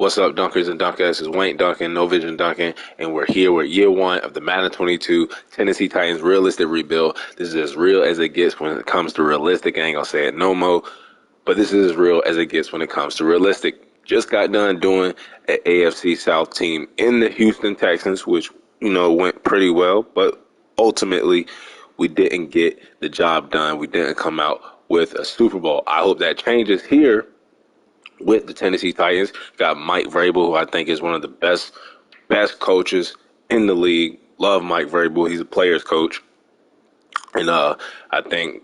What's up, Dunkers and Dunkettes? This is Wayne Duncan, No Vision Duncan, and we're here with year one of the Madden 22 Tennessee Titans realistic rebuild. This is as real as it gets when it comes to realistic. I ain't gonna say it no more, but this is as real as it gets when it comes to realistic. Just got done doing an AFC South team in the Houston Texans, which, went pretty well, but ultimately we didn't get the job done. We didn't come out with a Super Bowl. I hope that changes here with the Tennessee Titans. Got Mike Vrabel, who I think is one of the best coaches in the league. Love Mike Vrabel. He's a player's coach. And I think,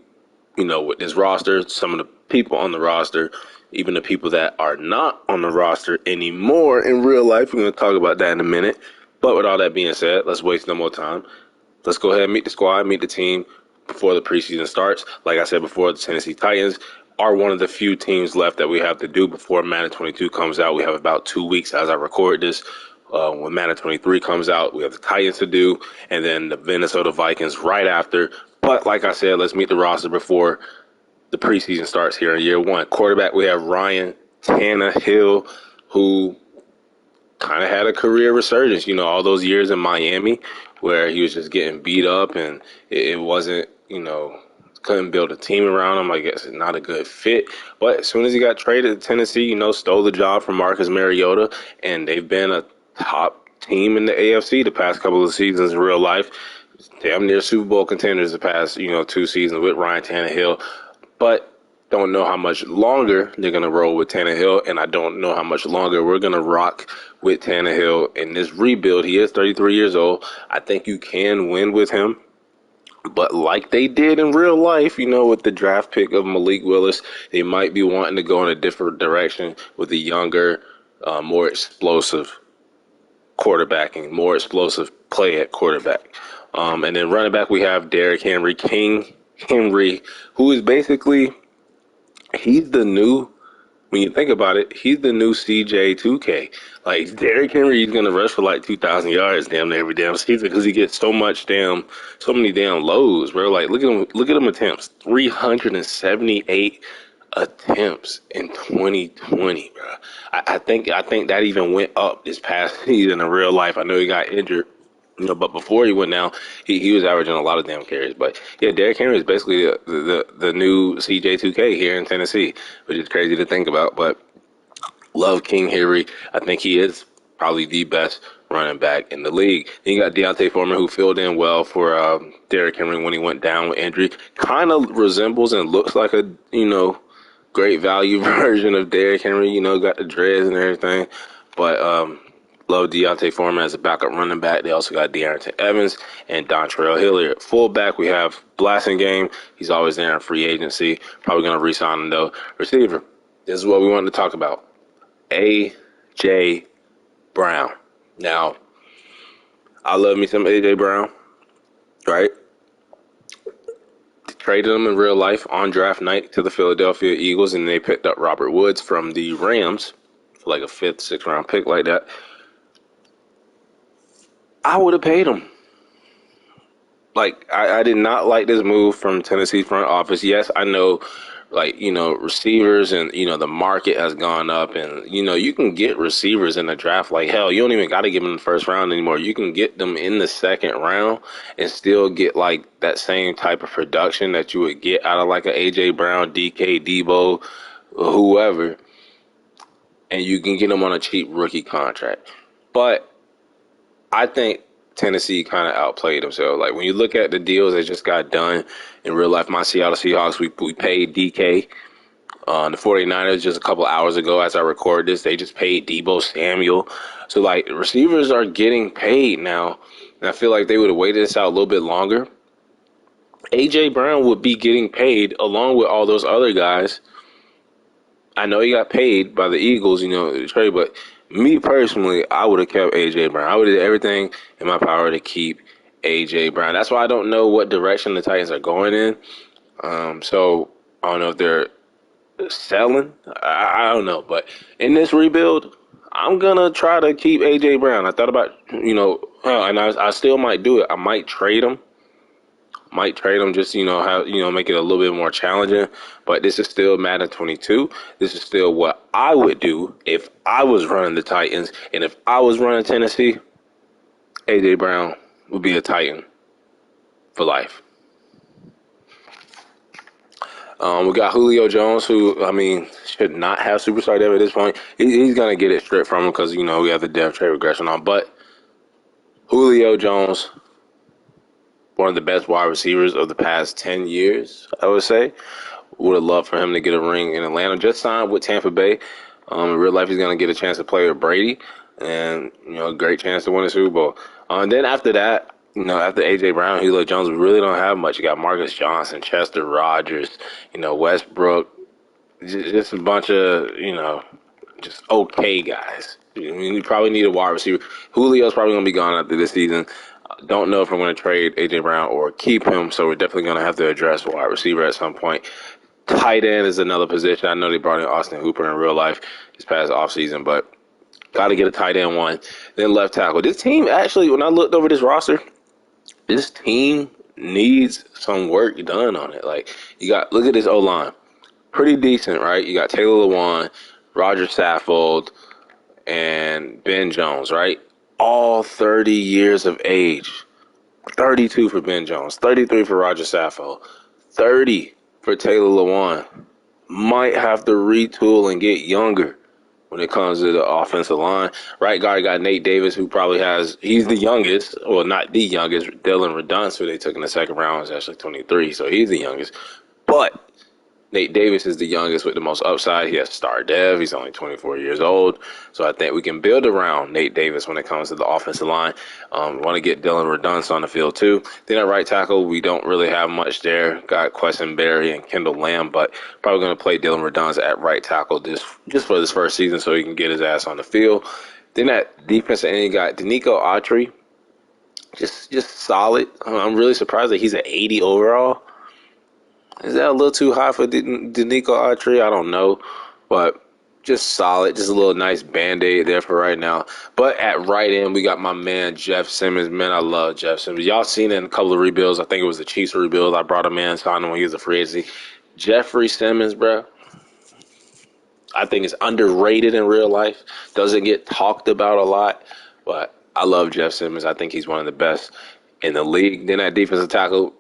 with this roster, some of the people on the roster, even the people that are not on the roster anymore in real life, we're going to talk about that in a minute. But with all that being said, let's waste no more time. Let's go ahead and meet the squad, meet the team before the preseason starts. Like I said before, the Tennessee Titans are one of the few teams left that we have to do before Madden 22 comes out. We have about 2 weeks as I record this. When Madden 23 comes out, we have the Titans to do, and then the Minnesota Vikings right after. But like I said, let's meet the roster before the preseason starts here in year one. Quarterback, we have Ryan Tannehill, who kind of had a career resurgence, all those years in Miami where he was just getting beat up and it wasn't, couldn't build a team around him. I guess it's not a good fit. But as soon as he got traded to Tennessee, stole the job from Marcus Mariota, and they've been a top team in the AFC the past couple of seasons in real life. Damn near Super Bowl contenders the past, 2 seasons with Ryan Tannehill. But don't know how much longer they're going to roll with Tannehill, and I don't know how much longer we're going to rock with Tannehill in this rebuild. He is 33 years old. I think you can win with him. But like they did in real life, with the draft pick of Malik Willis, they might be wanting to go in a different direction with a younger, more explosive quarterbacking, more explosive play at quarterback. And then running back, we have Derrick Henry, King Henry, who is basically, he's the new, when you think about it, he's the new CJ2K. Like, Derrick Henry, he's going to rush for like 2,000 yards damn near every damn season because he gets so many damn loads, bro. Like, look at him attempts. 378 attempts in 2020, bro. I think that even went up this past season in real life. I know he got injured. But before he went down, he was averaging a lot of damn carries. But yeah, Derrick Henry is basically the new CJ2K here in Tennessee, which is crazy to think about. But love King Henry. I think he is probably the best running back in the league. Then you got Deontay Foreman, who filled in well for Derrick Henry when he went down with injury. Kind of resembles and looks like a great value version of Derrick Henry. Got the dreads and everything. But love Deontay Foreman as a backup running back. They also got De'Arrington Evans and Dontrell Hilliard. Fullback, we have Blasingame. He's always there in free agency. Probably going to re-sign him, though. Receiver, this is what we wanted to talk about. A.J. Brown. Now, I love me some A.J. Brown, right? Traded him in real life on draft night to the Philadelphia Eagles, and they picked up Robert Woods from the Rams for like a 5th, 6th round pick like that. I would have paid him. Like, I did not like this move from Tennessee's front office. Yes, I know, receivers and, the market has gone up and, you can get receivers in the draft. Like, hell, you don't even got to give them in the first round anymore. You can get them in the 2nd round and still get, like, that same type of production that you would get out of, like, a A.J. Brown, DK, Debo, whoever. And you can get them on a cheap rookie contract. But I think Tennessee kind of outplayed themselves. Like, when you look at the deals that just got done in real life, my Seattle Seahawks, we paid DK. The 49ers just a couple hours ago as I record this, they just paid Debo Samuel. So, like, receivers are getting paid now. And I feel like they would have waited this out a little bit longer. A.J. Brown would be getting paid along with all those other guys. I know he got paid by the Eagles, trade, but me personally, I would have kept A.J. Brown. I would have did everything in my power to keep A.J. Brown. That's why I don't know what direction the Titans are going in. So I don't know if they're selling. I don't know. But in this rebuild, I'm going to try to keep A.J. Brown. I thought about, and I still might do it. I might trade him Might trade him just, make it a little bit more challenging. But this is still Madden 22. This is still what I would do if I was running the Titans. And if I was running Tennessee, A.J. Brown would be a Titan for life. We got Julio Jones, who, should not have superstar depth at this point. He's going to get it stripped from him because, we have the depth trade regression on. But Julio Jones, one of the best wide receivers of the past 10 years, I would say. Would have loved for him to get a ring in Atlanta. Just signed with Tampa Bay. In real life, he's going to get a chance to play with Brady. And, a great chance to win a Super Bowl. And then after that, after A.J. Brown, Julio Jones, we really don't have much. You got Marcus Johnson, Chester Rogers, Westbrook. Just a bunch of, just okay guys. You probably need a wide receiver. Julio's probably going to be gone after this season. Don't know if I'm going to trade A.J. Brown or keep him, so we're definitely going to have to address wide receiver at some point. Tight end is another position. I know they brought in Austin Hooper in real life this past offseason, but got to get a tight end one. Then left tackle. This team, actually, when I looked over this roster, this team needs some work done on it. Like, look at this O-line. Pretty decent, right? You got Taylor Lewan, Roger Saffold, and Ben Jones, right? All 30 years of age. 32 for Ben Jones, 33 for Roger Saffold, 30 for Taylor Lewan. Might have to retool and get younger when it comes to the offensive line. Right guard got Nate Davis, who probably he's the youngest, well, not the youngest. Dylan Redunce, who they took in the second round, is actually 23, so he's the youngest. But Nate Davis is the youngest with the most upside. He has star dev. He's only 24 years old. So I think we can build around Nate Davis when it comes to the offensive line. We want to get Dylan Redunce on the field too. Then at right tackle, we don't really have much there. Got Quessenberry and Kendall Lamb, but probably going to play Dylan Redunce at right tackle just for this first season so he can get his ass on the field. Then at defensive end, you got Danico Autry. Just solid. I'm really surprised that he's an 80 overall. Is that a little too high for Danico Autry? I don't know. But just solid. Just a little nice Band-Aid there for right now. But at right end, we got my man, Jeff Simmons. Man, I love Jeff Simmons. Y'all seen it in a couple of rebuilds. I think it was the Chiefs rebuild. I brought him in, signed him when he was a free agency. Jeffrey Simmons, bro, I think is underrated in real life. Doesn't get talked about a lot. But I love Jeff Simmons. I think he's one of the best in the league. Then at defensive tackle,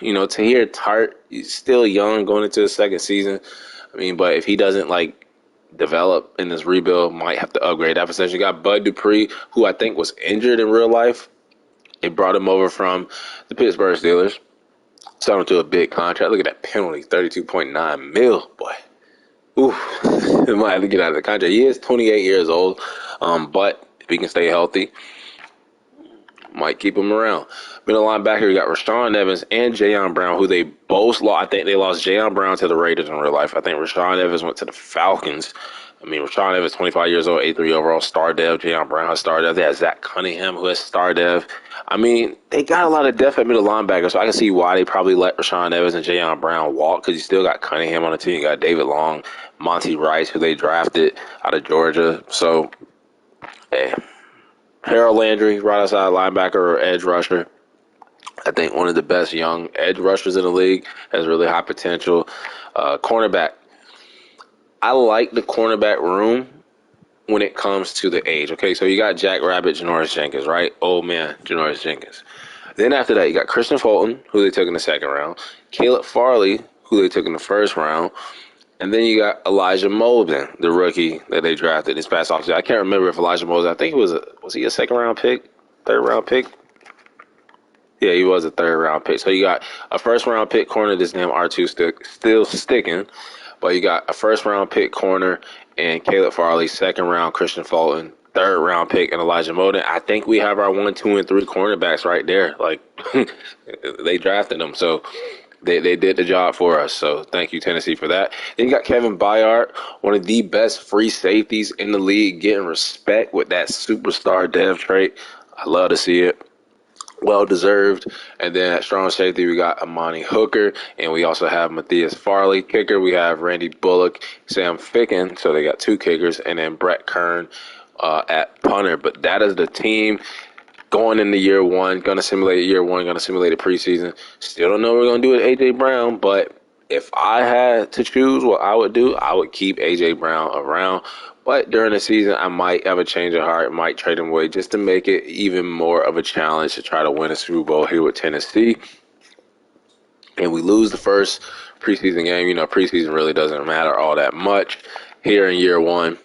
Tahir Tart, he's still young going into his second season. But if he doesn't, develop in this rebuild, might have to upgrade that position. You got Bud Dupree, who I think was injured in real life. They brought him over from the Pittsburgh Steelers. Signed him to a big contract. Look at that penalty, $32.9 million, boy. Ooh, he might have to get out of the contract. He is 28 years old, but if he can stay healthy, might keep him around. Middle linebacker, you got Rashawn Evans and Jayon Brown, who they both lost. I think they lost Jayon Brown to the Raiders in real life. I think Rashawn Evans went to the Falcons. Rashawn Evans, 25 years old, 83 overall, star dev. Jayon Brown has star dev. They have Zach Cunningham, who has star dev. They got a lot of depth at middle linebacker, so I can see why they probably let Rashawn Evans and Jayon Brown walk, because you still got Cunningham on the team. You got David Long, Monty Rice, who they drafted out of Georgia. So, hey. Harold Landry, right outside linebacker or edge rusher. I think one of the best young edge rushers in the league, has really high potential. Cornerback. I like the cornerback room when it comes to the age. Okay, so you got Jack Rabbit, Janoris Jenkins, right? Old man, Janoris Jenkins. Then after that, you got Christian Fulton, who they took in the second round. Caleb Farley, who they took in the first round. And then you got Elijah Molden, the rookie that they drafted this past offseason. I can't remember if Elijah Molden, I think was he a second-round pick, third-round pick? Yeah, he was a third-round pick. So you got a first-round pick corner, this name R2 still sticking. But you got a first-round pick corner and Caleb Farley, second-round Christian Fulton, third-round pick and Elijah Molden. I think we have our 1, 2, and 3 cornerbacks right there. They drafted them, so They did the job for us, so thank you, Tennessee, for that. Then you got Kevin Baiart, one of the best free safeties in the league, getting respect with that superstar dev trait. I love to see it. Well-deserved. And then at strong safety, we got Amani Hooker, and we also have Matthias Farley. Kicker, we have Randy Bullock, Sam Ficken, so they got 2 kickers, and then Brett Kern at punter. But that is the team. going into year one, going to simulate year one, going to simulate a preseason. Still don't know what we're going to do with A.J. Brown, but if I had to choose what I would do, I would keep A.J. Brown around. But during the season, I might have a change of heart, might trade him away just to make it even more of a challenge to try to win a Super Bowl here with Tennessee. And we lose the first preseason game. Preseason really doesn't matter all that much. Here in year one,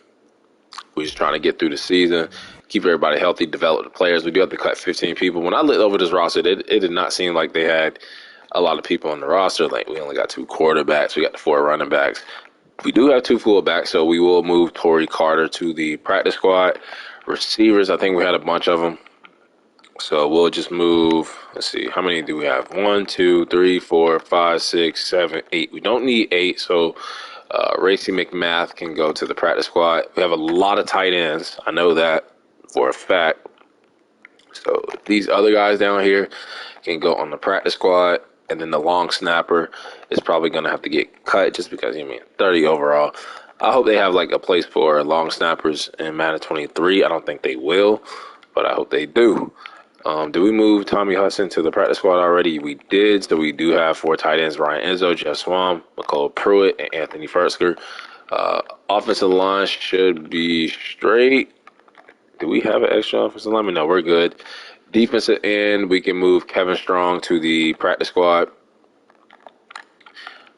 we're just trying to get through the season, keep everybody healthy, develop the players. We do have to cut 15 people. When I looked over this roster, it did not seem like they had a lot of people on the roster. Like, we only got 2 quarterbacks. We got the 4 running backs. We do have 2 fullbacks, so we will move Torrey Carter to the practice squad. Receivers, I think we had a bunch of them. So we'll just move, let's see, how many do we have? 1, 2, 3, 4, 5, 6, 7, 8. We don't need 8, so Racy McMath can go to the practice squad. We have a lot of tight ends. I know that for a fact. So these other guys down here can go on the practice squad. And then the long snapper is probably going to have to get cut just because, 30 overall. I hope they have like a place for long snappers in Madden 23. I don't think they will, but I hope they do. Did we move Tommy Hudson to the practice squad already? We did. So we do have 4 tight ends: Ryan Enzo, Jeff Swam, McCole Pruitt, and Anthony Fersker. Offensive line should be straight. Do we have an extra offensive lineman? No, we're good. Defensive end, we can move Kevin Strong to the practice squad.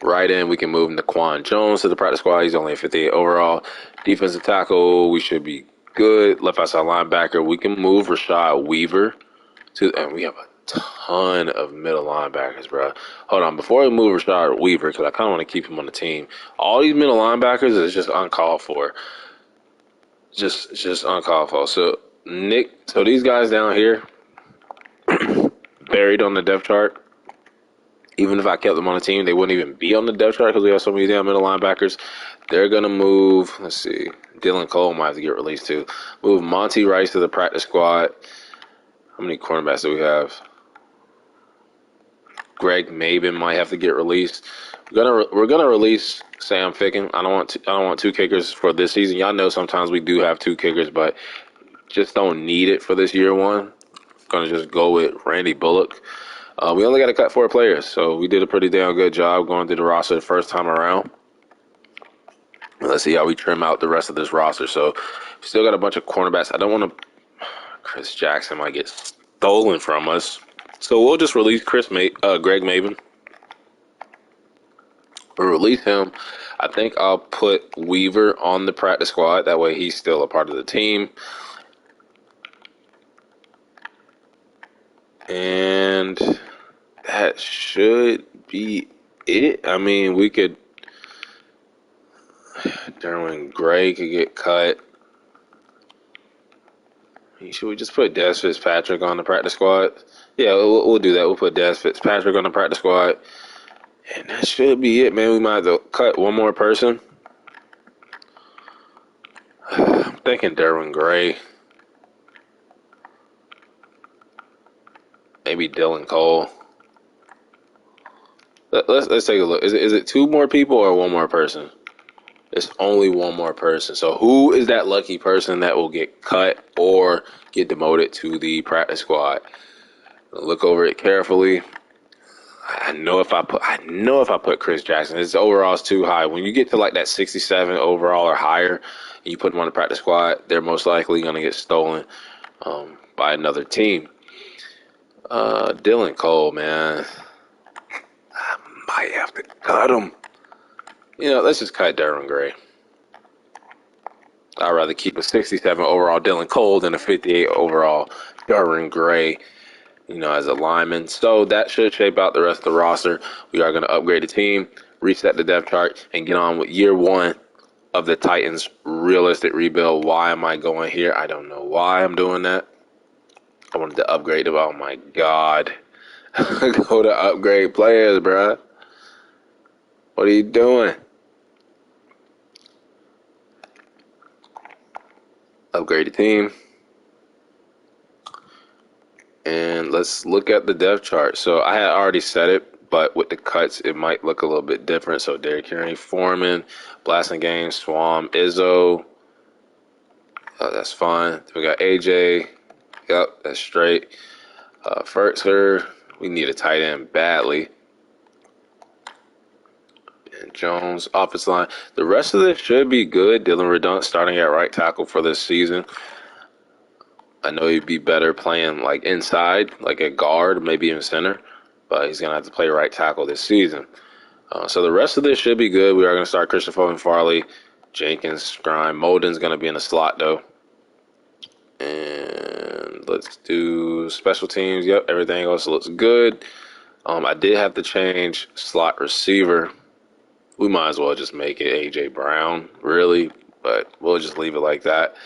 Right end, we can move Naquan Jones to the practice squad. He's only a 58 overall. Defensive tackle, we should be good. Left outside linebacker, we can move Rashad Weaver and we have a ton of middle linebackers, bro. Hold on, before we move Rashad Weaver, because I kind of want to keep him on the team. All these middle linebackers is just uncalled for. Just uncalled for. So these guys down here, buried on the depth chart. Even if I kept them on the team, they wouldn't even be on the depth chart because we have so many damn middle linebackers. They're going to move, let's see, Dylan Cole might have to get released too. Move Monty Rice to the practice squad. How many cornerbacks do we have? Greg Maben might have to get released. We're gonna release Sam Ficken. I don't want 2 kickers for this season. Y'all know sometimes we do have 2 kickers, but just don't need it for this year one. Gonna just go with Randy Bullock. We only got to cut 4 players, so we did a pretty damn good job going through the roster the first time around. Let's see how we trim out the rest of this roster. So, still got a bunch of cornerbacks. I don't want to. Chris Jackson might get stolen from us, so we'll just release Greg Maben. We'll release him. I think I'll put Weaver on the practice squad. That way, he's still a part of the team. And that should be it. We could. Derwin Gray could get cut. Should we just put Des Fitzpatrick on the practice squad? Yeah, we'll do that. We'll put Des Fitzpatrick on the practice squad. And that should be it, man. We might have to cut one more person. I'm thinking Derwin Gray. Maybe Dylan Cole. Let's take a look. Is it 2 more people or 1 more person? It's only 1 more person. So who is that lucky person that will get cut or get demoted to the practice squad? Look over it carefully. I know if I put Chris Jackson, his overall is too high. When you get to like that 67 overall or higher, and you put them on the practice squad, they're most likely going to get stolen by another team. Dylan Cole, man, I might have to cut him. Let's just cut Derwin Gray. I'd rather keep a 67 overall Dylan Cole than a 58 overall Derwin Gray, as a lineman. So that should shape out the rest of the roster. We are going to upgrade the team, reset the depth chart, and get on with year 1 of the Titans' realistic rebuild. Why am I going here? I don't know why I'm doing that. I wanted to upgrade them. Oh, my God. Go to upgrade players, bruh. What are you doing? Upgrade the team. And let's look at the depth chart. So I had already said it, but with the cuts, it might look a little bit different. So Derrick Henry, Foreman, Blasingame, Swam, Izzo. That's fine. We got AJ, Yep, that's straight. Fertzer, we need a tight end badly. And Jones, offensive line. The rest of this should be good. Dylan Redont starting at right tackle for this season. I know he'd be better playing like inside, like at guard, maybe even center, but he's gonna have to play right tackle this season. So the rest of this should be good. We are gonna start Christopher and Farley, Jenkins, Grime, Molden's gonna be in the slot though. And let's do special teams. Yep, everything else looks good. I did have to change slot receiver. We might as well just make it A.J. Brown, really, but we'll just leave it like that.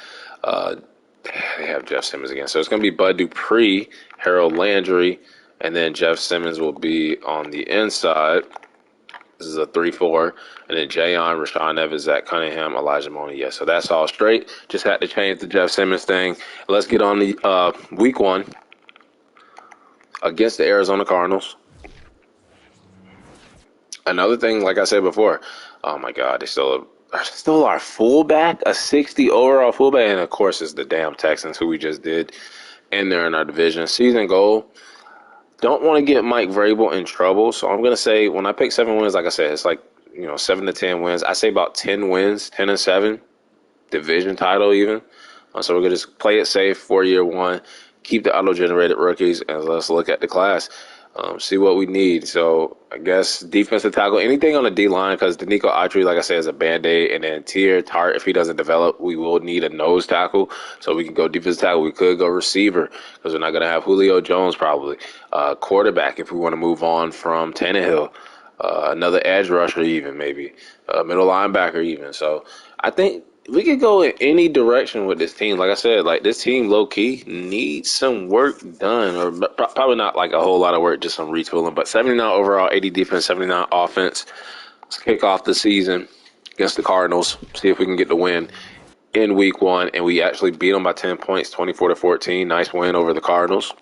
They have Jeff Simmons again. So it's going to be Bud Dupree, Harold Landry, and then Jeff Simmons will be on the inside. This is a 3-4. And then Jayon, Rashawn Evans, Zach Cunningham, Elijah Money. Yeah, so that's all straight. Just had to change the Jeff Simmons thing. Let's get on the week 1 against the Arizona Cardinals. Another thing, like I said before, oh my God, they still our fullback, a 60 overall fullback, and of course it's the damn Texans who we just did, and they're in our division. Season goal, don't want to get Mike Vrabel in trouble, so I'm gonna say when I pick 7 wins, like I said, it's like 7 to 10 wins. I say about 10 wins, 10 and 7, division title even. So we're gonna just play it safe for year 1, keep the auto-generated rookies, and let's look at the class. See what we need. So I guess defensive tackle, anything on the D-line, because Danico Autry, like I said, is a Band-Aid. And then Tier Tart, if he doesn't develop, we will need a nose tackle. So we can go defensive tackle. We could go receiver because we're not going to have Julio Jones probably. Quarterback if we want to move on from Tannehill. Another edge rusher even maybe. Middle linebacker even. So I think we could go in any direction with this team. Like I said, like this team low-key needs some work done, or probably not like a whole lot of work, just some retooling. But 79 overall, 80 defense, 79 offense. Let's kick off the season against the Cardinals. See if we can get the win in week 1. And we actually beat them by 10 points, 24-14. Nice win over the Cardinals.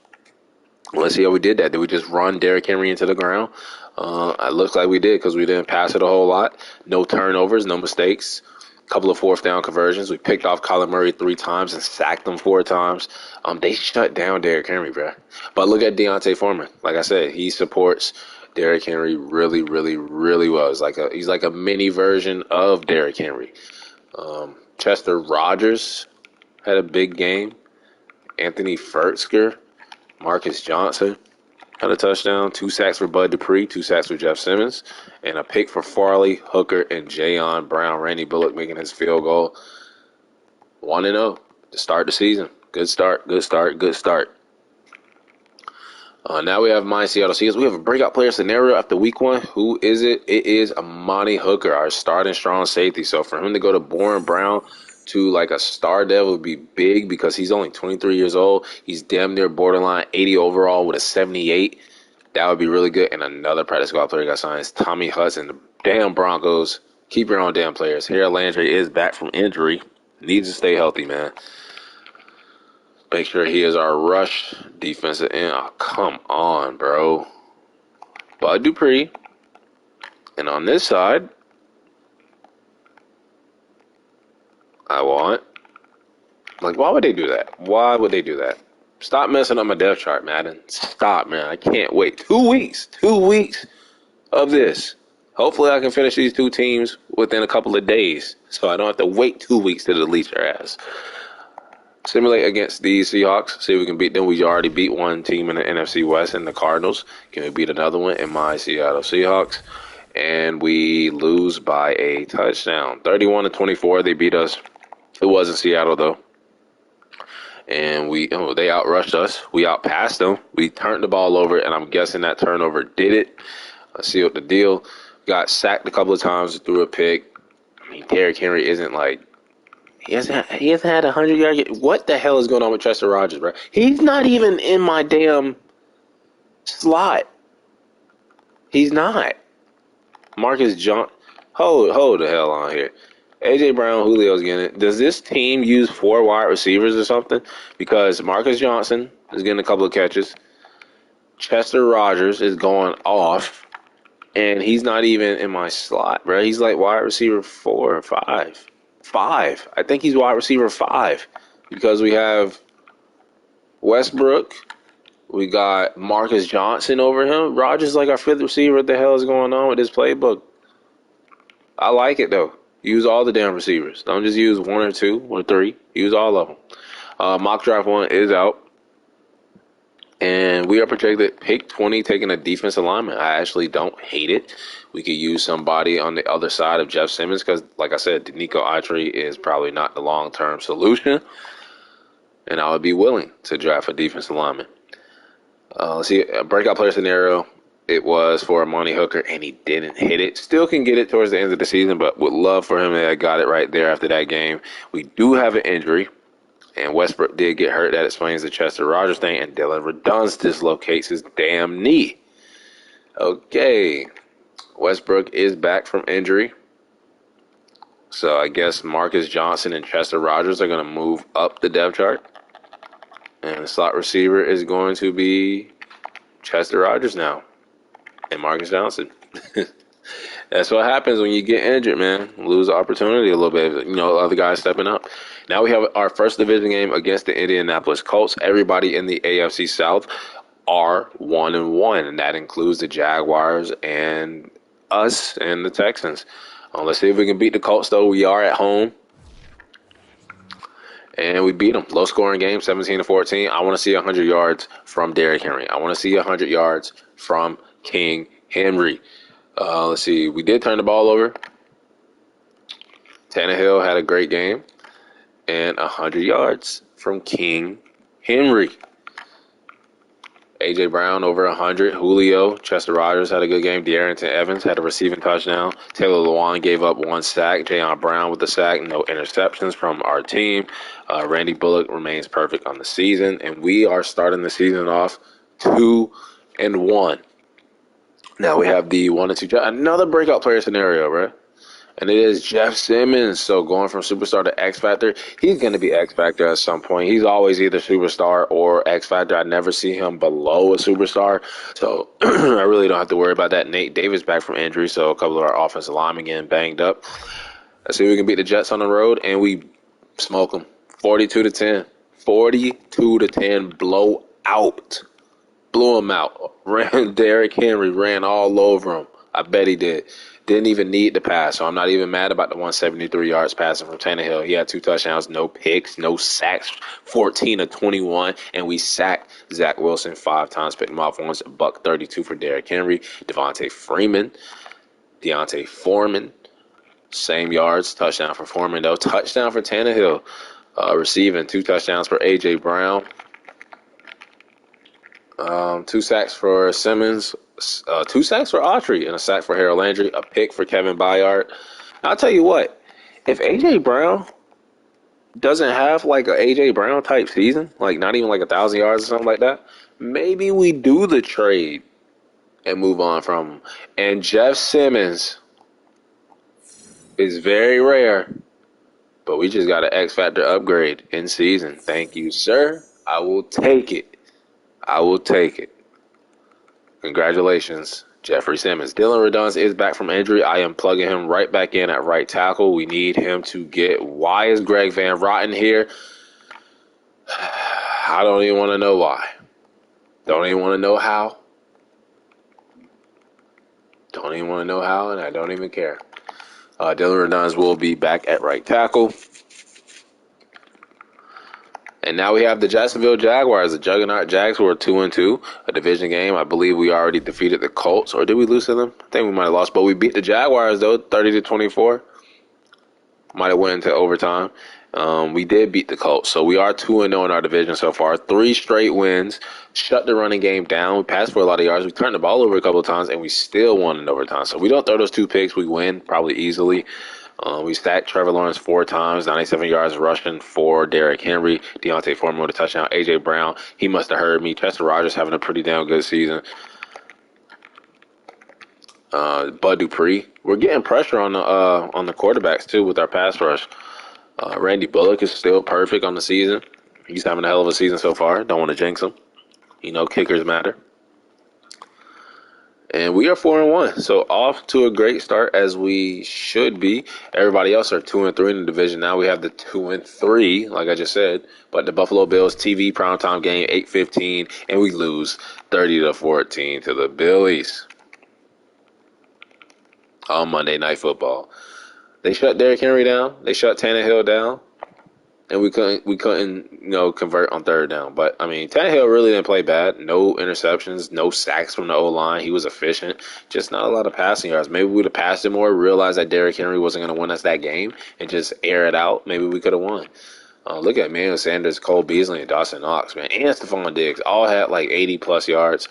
Let's see how we did that. Did we just run Derrick Henry into the ground? It looks like we did because we didn't pass it a whole lot. No turnovers, no mistakes. Couple of 4th down conversions. We picked off Kyler Murray 3 times and sacked him 4 times. They shut down Derrick Henry, bro. But look at Deontay Foreman. Like I said, he supports Derrick Henry really, really, really well. He's like a mini version of Derrick Henry. Chester Rogers had a big game. Anthony Fertzer, Marcus Johnson had a touchdown. 2 sacks for Bud Dupree, 2 sacks for Jeff Simmons, and a pick for Farley, Hooker, and Jayon Brown. Randy Bullock making his field goal. 1-0 to start the season. Good start, good start, good start. Now we have my Seattle Seahawks. We have a breakout player scenario after week 1. Who is it? It is Amani Hooker, our starting strong safety. So for him to go to Bourne Brown to like a star dev would be big because he's only 23 years old. He's damn near borderline 80 overall with a 78. That would be really good. And another practice squad player got signed is Tommy Hudson. The damn Broncos. Keep your own damn players. Harold Landry is back from injury. Needs to stay healthy, man. Make sure he is our rush defensive end. Oh, come on, bro. Bud Dupree. And on this side, I want. Like, why would they do that? Why would they do that? Stop messing up my depth chart, Madden. Stop, man. I can't wait. 2 weeks. 2 weeks of this. Hopefully I can finish these 2 teams within a couple of days so I don't have to wait 2 weeks to delete your ass. Simulate against these Seahawks. See if we can beat them. We already beat one team in the NFC West in the Cardinals. Can we beat another one in my Seattle Seahawks? And we lose by a touchdown. 31-24. They beat us. It was in Seattle, though. And they outrushed us. We outpassed them. We turned the ball over, and I'm guessing that turnover did it. Sealed the deal. Got sacked a couple of times, threw a pick. I mean, Derrick Henry isn't like, he hasn't had a 100-yard. What the hell is going on with Chester Rogers, bro? He's not even in my damn slot. He's not. Marcus John, hold the hell on here. A.J. Brown, Julio's getting it. Does this team use 4 wide receivers or something? Because Marcus Johnson is getting a couple of catches. Chester Rogers is going off. And he's not even in my slot, bro. He's like wide receiver 4 or 5. 5. I think he's wide receiver 5. Because we have Westbrook. We got Marcus Johnson over him. Rogers like our fifth receiver. What the hell is going on with this playbook? I like it, though. Use all the damn receivers. Don't just use one or two or three. Use all of them. Mock draft 1 is out. And we are projected pick 20 taking a defense alignment. I actually don't hate it. We could use somebody on the other side of Jeff Simmons because, like I said, Nico Autry is probably not the long-term solution. And I would be willing to draft a defense alignment. Let's see, a breakout player scenario. It was for Amani Hooker, and he didn't hit it. Still can get it towards the end of the season, but would love for him to have got it right there after that game. We do have an injury, and Westbrook did get hurt. That explains the Chester Rogers thing, and Dylan Redunz dislocates his damn knee. Okay, Westbrook is back from injury. So I guess Marcus Johnson and Chester Rogers are going to move up the depth chart. And the slot receiver is going to be Chester Rogers now. And Marcus Johnson. That's what happens when you get injured, man. Lose the opportunity a little bit. You know, other guys stepping up. Now we have our first division game against the Indianapolis Colts. Everybody in the AFC South are 1-1, and that includes the Jaguars and us and the Texans. Let's see if we can beat the Colts, though. We are at home. And we beat them. Low-scoring game, 17-14. I want to see 100 yards from Derrick Henry. I want to see 100 yards from King Henry. Let's see. We did turn the ball over. Tannehill had a great game. And 100 yards from King Henry. A.J. Brown over 100. Julio, Chester Rogers had a good game. De'Aaron Evans had a receiving touchdown. Taylor Lewan gave up 1 sack. Jayon Brown with the sack. No interceptions from our team. Randy Bullock remains perfect on the season. And we are starting the season off 2-1. Now we have the 1 and 2. Another breakout player scenario, right? And it is Jeff Simmons. So going from superstar to X Factor, he's going to be X Factor at some point. He's always either superstar or X Factor. I never see him below a superstar. So I really don't have to worry about that. Nate Davis back from injury. So a couple of our offensive linemen getting banged up. Let's see if we can beat the Jets on the road. And we smoke them. 42-10. 42-10 blowout. Blew him out. Derrick Henry ran all over him. I bet he did. Didn't even need the pass, so I'm not even mad about the 173 yards passing from Tannehill. He had 2 touchdowns, no picks, no sacks, 14-21, and we sacked Zach Wilson 5 times, picked him off once, $132 for Derrick Henry. Devontae Freeman, Deontay Foreman, same yards, touchdown for Foreman, though. Touchdown for Tannehill, receiving 2 touchdowns for A.J. Brown. 2 sacks for Simmons, 2 sacks for Autry, and a sack for Harold Landry, a pick for Kevin Baiart. I'll tell you what, if A.J. Brown doesn't have like a A.J. Brown type season, like not even like 1,000 yards or something like that, maybe we do the trade and move on from him. And Jeff Simmons is very rare, but we just got an X Factor upgrade in season. Thank you, sir. I will take it. I will take it. Congratulations, Jeffrey Simmons. Dylan Redunz is back from injury. I am plugging him right back in at right tackle. We need him to get. Why is Greg Van Rotten here? I don't even want to know why. Don't even want to know how. Don't even want to know how, and I don't even care. Dylan Redunz will be back at right tackle. And now we have the Jacksonville Jaguars, the Juggernaut Jags, who are 2-2, a division game. I believe we already defeated the Colts, or did we lose to them? I think we might have lost, but we beat the Jaguars, though, 30-24. Might have went into overtime. We did beat the Colts, so we are 2-0 in our division so far. 3 straight wins, shut the running game down. We passed for a lot of yards. We turned the ball over a couple of times, and we still won in overtime. So we don't throw those 2 picks, we win probably easily. We stacked Trevor Lawrence 4 times, 97 yards rushing for Derrick Henry. Deontay Foreman with a touchdown. A.J. Brown, he must have heard me. Chester Rogers having a pretty damn good season. Bud Dupree. We're getting pressure on the quarterbacks, too, with our pass rush. Randy Bullock is still perfect on the season. He's having a hell of a season so far. Don't want to jinx him. You know, kickers matter. And we are 4-1, so off to a great start as we should be. Everybody else are 2-3 in the division. Now we have the 2-3, like I just said. But the Buffalo Bills TV primetime game 8:15, and we lose 30-14 to the Billies on Monday Night Football. They shut Derrick Henry down. They shut Tannehill down. And we couldn't convert on third down. But, I mean, Tannehill really didn't play bad. No interceptions, no sacks from the O-line. He was efficient. Just not a lot of passing yards. Maybe we would have passed it more, realized that Derrick Henry wasn't going to win us that game, and just air it out. Maybe we could have won. Look at Emmanuel Sanders, Cole Beasley, and Dawson Knox, man. And Stephon Diggs. All had like 80-plus yards.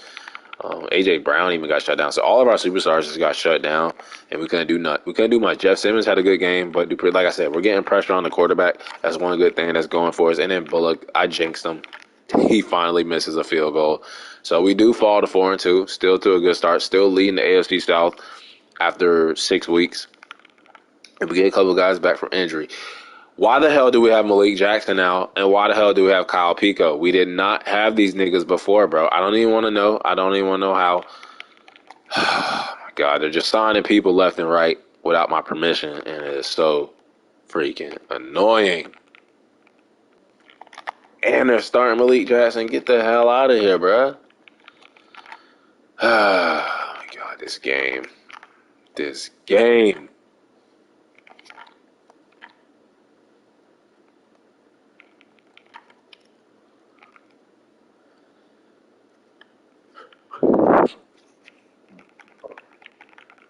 A.J. Brown even got shut down. So all of our superstars just got shut down, and we couldn't do nothing. We couldn't do much. Jeff Simmons had a good game, but like I said, we're getting pressure on the quarterback. That's one good thing that's going for us. And then Bullock, I jinxed him. He finally misses a field goal. So we do fall to 4-2, still to a good start, still leading the AFC South after 6 weeks. And we get a couple of guys back from injury. Why the hell do we have Malik Jackson now, and why the hell do we have Kyle Pico? We did not have these niggas before, bro. I don't even want to know. I don't even want to know how. Oh, my God. They're just signing people left and right without my permission, and it is so freaking annoying. And they're starting Malik Jackson. Get the hell out of here, bro. Oh, my God. This game.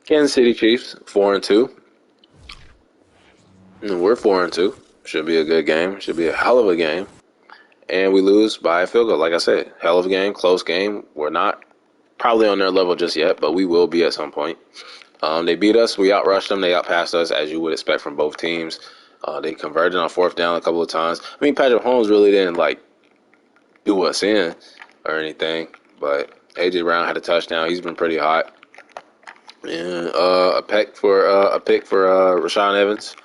Kansas City Chiefs, 4-2. And we're 4-2. Should be a good game. Should be a hell of a game. And we lose by a field goal. Like I said, hell of a game, close game. We're not probably on their level just yet, but we will be at some point. They beat us. We outrushed them. They outpassed us, as you would expect from both teams. They converted on fourth down a couple of times. I mean, Patrick Mahomes really didn't, do us in or anything. But A.J. Brown had a touchdown. He's been pretty hot. And a pick for Rashaan Evans,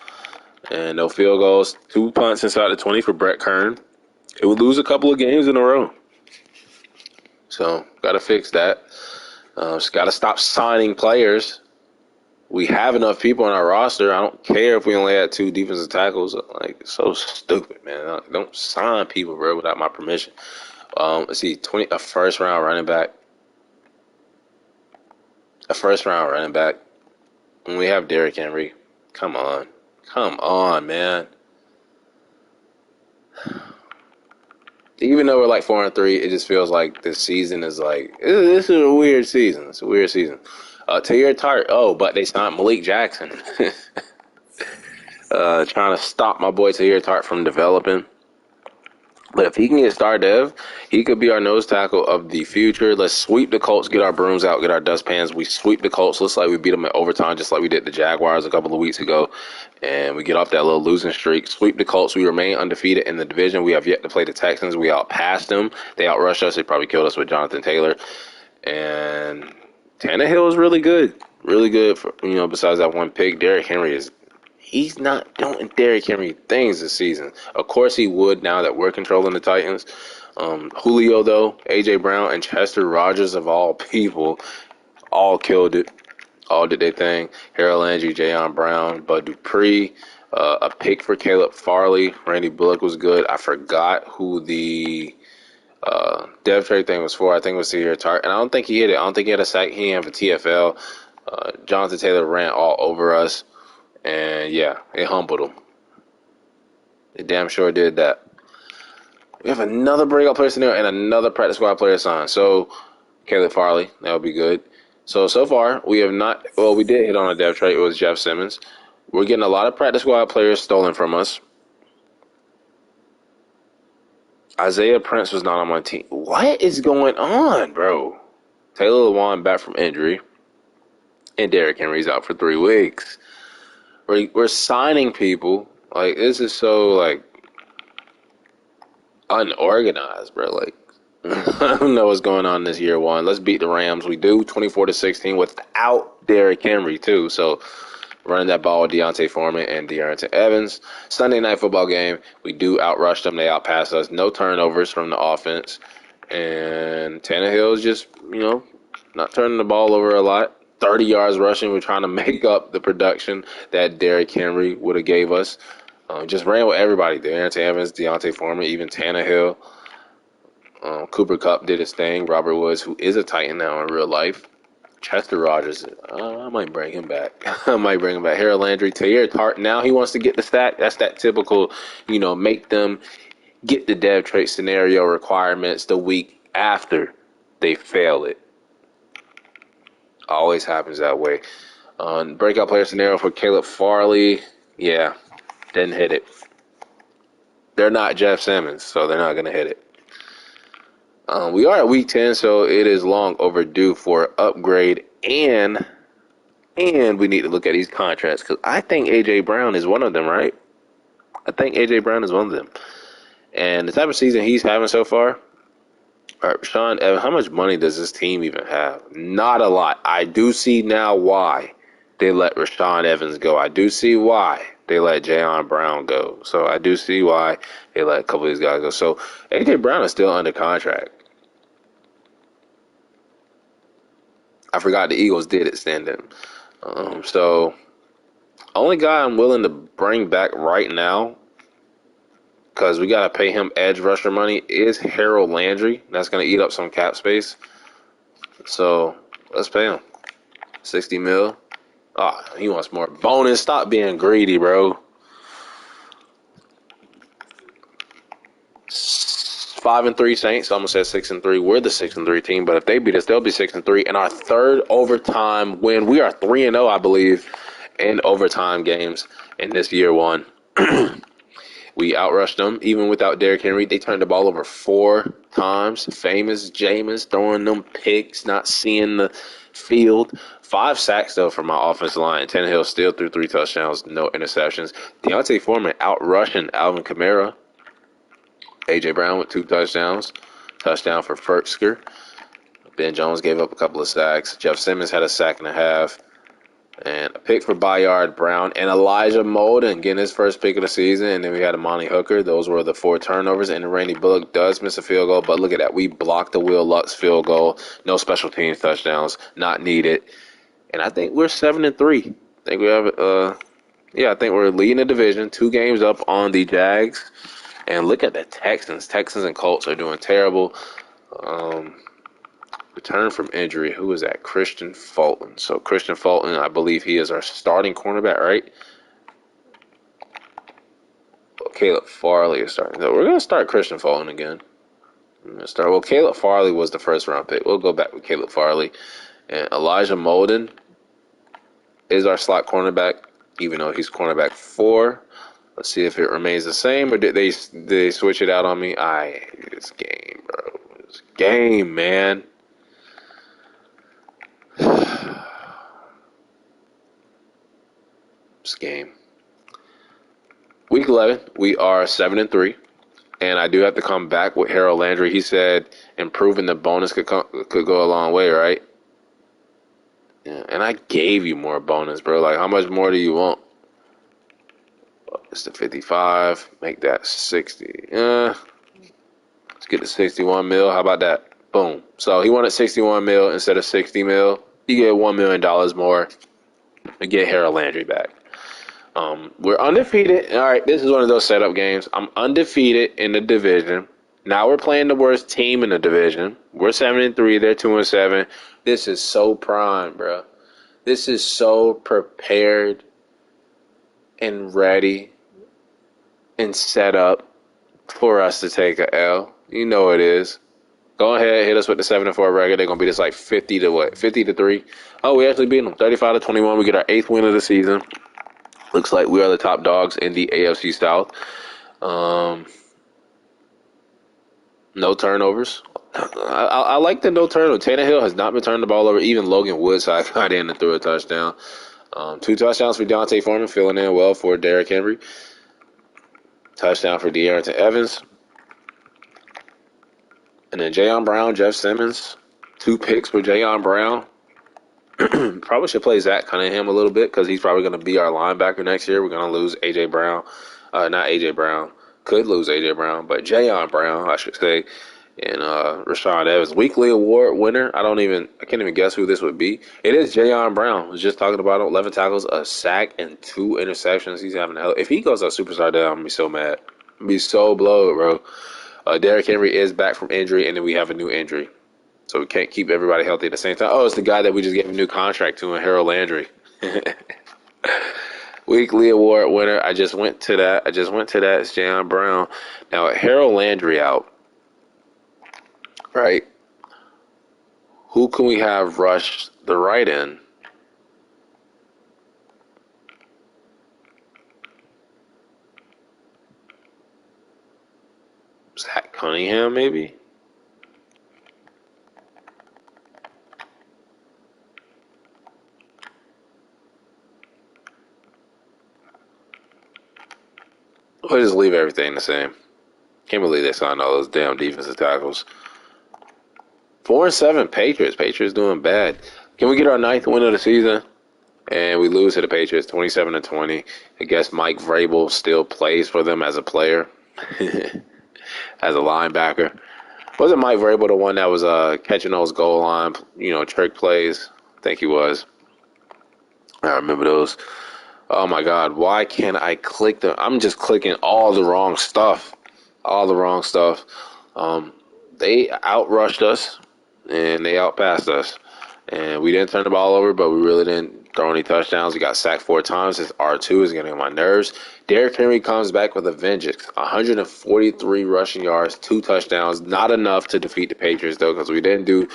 and no field goals. 2 punts inside the 20 for Brett Kern. It would lose a couple of games in a row, so got to fix that. Just got to stop signing players. We have enough people on our roster. I don't care if we only had 2 defensive tackles. It's so stupid, man. Don't sign people, bro, without my permission. Let's see, a first round running back. A first-round running back. And we have Derrick Henry. Come on, man. Even though we're 4-3, it just feels like this season is this is a weird season. It's a weird season. Tahir Tart. Oh, but they signed Malik Jackson. Trying to stop my boy Tahir Tart from developing. But if he can get star dev, he could be our nose tackle of the future. Let's sweep the Colts, get our brooms out, get our dustpans. We sweep the Colts. Looks like we beat them in overtime just like we did the Jaguars a couple of weeks ago. And we get off that little losing streak. Sweep the Colts. We remain undefeated in the division. We have yet to play the Texans. We outpassed them. They outrushed us. They probably killed us with Jonathan Taylor. And Tannehill is really good. Really good for, besides that one pick. Derrick Henry he's not doing Derrick Henry things this season. Of course he would now that we're controlling the Titans. Julio, though, A.J. Brown, and Chester Rogers, of all people, all killed it. All did their thing. Harold Landry, Jayon Brown, Bud Dupree, a pick for Caleb Farley. Randy Bullock was good. I forgot who the dev trade thing was for. I think it was Tahir Tart. And I don't think he hit it. I don't think he had a sack. He didn't have a TFL. Jonathan Taylor ran all over us. And, yeah, it humbled him. It damn sure did that. We have another breakout player scenario and another practice squad player signed. So, Caleb Farley, that would be good. So far, we have not – well, we did hit on a dev trade. It was Jeff Simmons. We're getting a lot of practice squad players stolen from us. Isaiah Prince was not on my team. What is going on, bro? Taylor Lewan back from injury. And Derrick Henry's out for 3 weeks. We're signing people. This is so, unorganized, bro. I don't know what's going on this year one. Let's beat the Rams. We do 24-16 without Derrick Henry, too. So, running that ball with Deontay Foreman and De'Aaron Evans. Sunday night football game. We do outrush them. They outpass us. No turnovers from the offense. And Tannehill is just, Not turning the ball over a lot. 30 yards rushing. We're trying to make up the production that Derrick Henry would have gave us. Just ran with everybody. De'Aaron Evans, Deontay Foreman, even Tannehill. Cooper Kupp did his thing. Robert Woods, who is a Titan now in real life. Chester Rogers, I might bring him back. I might bring him back. Harold Landry, Tahir Tart. Now he wants to get the stack. That's that typical, make them get the dev trait scenario requirements the week after they fail it. Always happens that way. Breakout player scenario for Caleb Farley. Yeah, didn't hit it. They're not Jeff Simmons, so they're not going to hit it. We are at week 10, so it is long overdue for an upgrade, and we need to look at these contracts because I think A.J. Brown is one of them, right? I think A.J. Brown is one of them. And the type of season he's having so far, all right, Rashaan Evans, how much money does this team even have? Not a lot. I do see now why they let Rashaan Evans go. I do see why they let Jayon Brown go. So I do see why they let a couple of these guys go. So A.J. Brown is still under contract. I forgot the Eagles did extend him. So only guy I'm willing to bring back right now, because we got to pay him edge rusher money, is Harold Landry. That's going to eat up some cap space. So let's pay him. 60 mil. Oh, he wants more bonus. Stop being greedy, bro. 5-3 Saints. I almost said 6-3. We're the 6-3 team, but if they beat us, they'll be 6-3. And our third overtime win. We are 3-0, I believe, in overtime games in this year one. We outrushed them, even without Derrick Henry. They turned the ball over 4 times. Famous Jameis throwing them picks, not seeing the field. 5 sacks, though, from my offensive line. Tannehill still threw 3 touchdowns, no interceptions. Deontay Foreman outrushing Alvin Kamara. A.J. Brown with 2 touchdowns. Touchdown for Fertzker. Ben Jones gave up a couple of sacks. Jeff Simmons had a sack and a half. And a pick for Baiart, Brown, and Elijah Molden getting his first pick of the season. And then we had Amani Hooker. Those were the 4 turnovers. And Randy Bullock does miss a field goal. But look at that. We blocked the Will Lutz field goal. No special teams touchdowns. Not needed. And I think we're 7-3. I think we have, I think we're leading the division. 2 games up on the Jags. And look at the Texans. Texans and Colts are doing terrible. Return from injury. Who is that? Christian Fulton. So Christian Fulton, I believe he is our starting cornerback, right? Caleb Farley is starting. So we're going to start Christian Fulton again. Caleb Farley was the first round pick. We'll go back with Caleb Farley. And Elijah Molden is our slot cornerback, even though he's cornerback 4. Let's see if it remains the same, or did they switch it out on me? It's game, bro. It's game, man. It's game. Week 11, we are 7-3, and I do have to come back with Harold Landry. He said improving the bonus could go a long way, right? Yeah, and I gave you more bonus, bro. Like, how much more do you want? It's the 55. Make that 60. Let's get to 61 mil. How about that? Boom. So he wanted 61 mil instead of 60 mil. You get $1 million more and get Harold Landry back. We're undefeated. All right, this is one of those setup games. I'm undefeated in the division. Now we're playing the worst team in the division. We're 7-3. They're 2-7. This is so prime, bro. This is so prepared and ready and set up for us to take a L. You know it is. Go ahead, hit us with the 7-4 record. They're gonna beat us like 50-3. Oh, we actually beat them 35-21. We get our 8th win of the season. Looks like we are the top dogs in the AFC South. No turnovers. I like the no turnover. Tannehill has not been turning the ball over. Even Logan Woods got in and threw a touchdown. 2 touchdowns for Deontay Foreman, filling in well for Derrick Henry. Touchdown for De'Aaron Evans. And then Jayon Brown, Jeff Simmons. 2 picks for Jayon Brown. Probably should play Zach Cunningham a little bit because he's probably going to be our linebacker next year. We're going to lose A.J. Brown. Not A.J. Brown. Could lose A.J. Brown, but Jayon Brown, I should say. And Rashawn Evans, weekly award winner. I can't even guess who this would be. It is Jayon Brown. I was just talking about him. 11 tackles, a sack, and 2 interceptions. He's having a hell. If he goes up superstar down, I'm gonna be so mad. I'm gonna be so blowed, bro. Derrick Henry is back from injury, and then we have a new injury. So we can't keep everybody healthy at the same time. Oh, it's the guy that we just gave a new contract to, in Harold Landry. Weekly award winner. I just went to that. It's Jayon Brown. Now, Harold Landry out, right? Who can we have rush the right end? Zach Cunningham, maybe? We'll just leave everything the same. Can't believe they signed all those damn defensive tackles. 4-7 Patriots. Patriots doing bad. Can we get our 9th win of the season? And we lose to the Patriots 27-20. I guess Mike Vrabel still plays for them as a player, as a linebacker. Wasn't Mike Vrabel the one that was catching those goal line, trick plays? I think he was. I remember those. Oh my God, why can't I click them? I'm just clicking all the wrong stuff. They outrushed us, and they outpassed us. And we didn't turn the ball over, but we really didn't throw any touchdowns. We got sacked 4 times. This R2 is getting on my nerves. Derrick Henry comes back with a vengeance. 143 rushing yards, 2 touchdowns. Not enough to defeat the Patriots, though, because we didn't do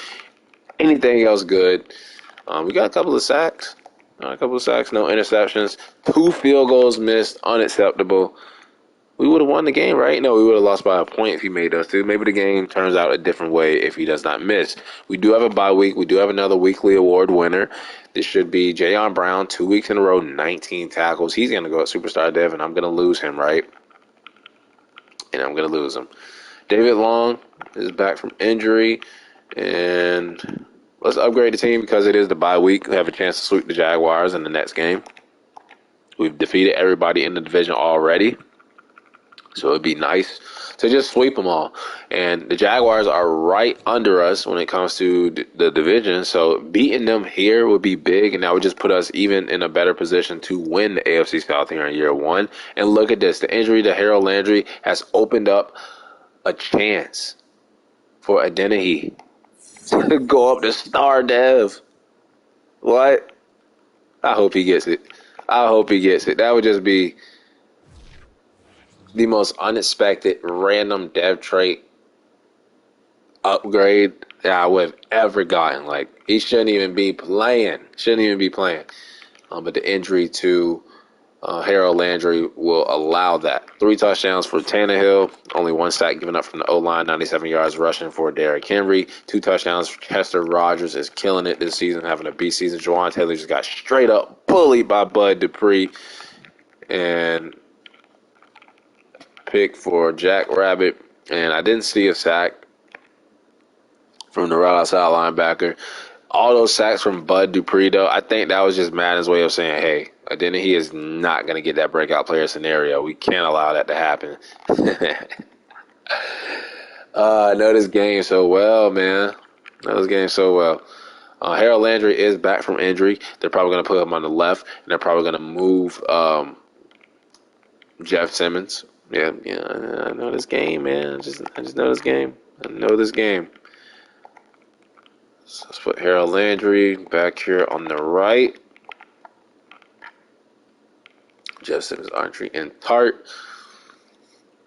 anything else good. We got a couple of sacks. No interceptions. 2 field goals missed, unacceptable. We would have won the game, right? No, we would have lost by a point if he made those 2. Maybe the game turns out a different way if he does not miss. We do have a bye week. We do have another weekly award winner. This should be Jayon Brown, 2 weeks in a row, 19 tackles. He's going to go at Superstar Dev, and I'm going to lose him, right? And I'm going to lose him. David Long is back from injury, and let's upgrade the team because it is the bye week. We have a chance to sweep the Jaguars in the next game. We've defeated everybody in the division already. So it'd be nice to just sweep them all. And the Jaguars are right under us when it comes to the division. So beating them here would be big, and that would just put us even in a better position to win the AFC South here in year 1. And look at this. The injury to Harold Landry has opened up a chance for Identity to go up to Star Dev. What? I hope he gets it. That would just be the most unexpected random dev trait upgrade that I would have ever gotten. Like, he shouldn't even be playing. But the injury to Harold Landry will allow that. 3 touchdowns for Tannehill, only 1 sack given up from the O-line, 97 yards rushing for Derrick Henry, 2 touchdowns for Chester Rogers is killing it this season, having a B season. Juwan Taylor just got straight up bullied by Bud Dupree. And pick for Jack Rabbit, and I didn't see a sack from the right outside linebacker. All those sacks from Bud Dupree, though, I think that was just Madden's way of saying, hey, Identity is not going to get that breakout player scenario. We can't allow that to happen. I know this game so well, man. Harold Landry is back from injury. They're probably going to put him on the left, and they're probably going to move Jeff Simmons. Yeah, I know this game, man. I just know this game. So let's put Harold Landry back here on the right. Jeff Simmons, Autry, and Tart.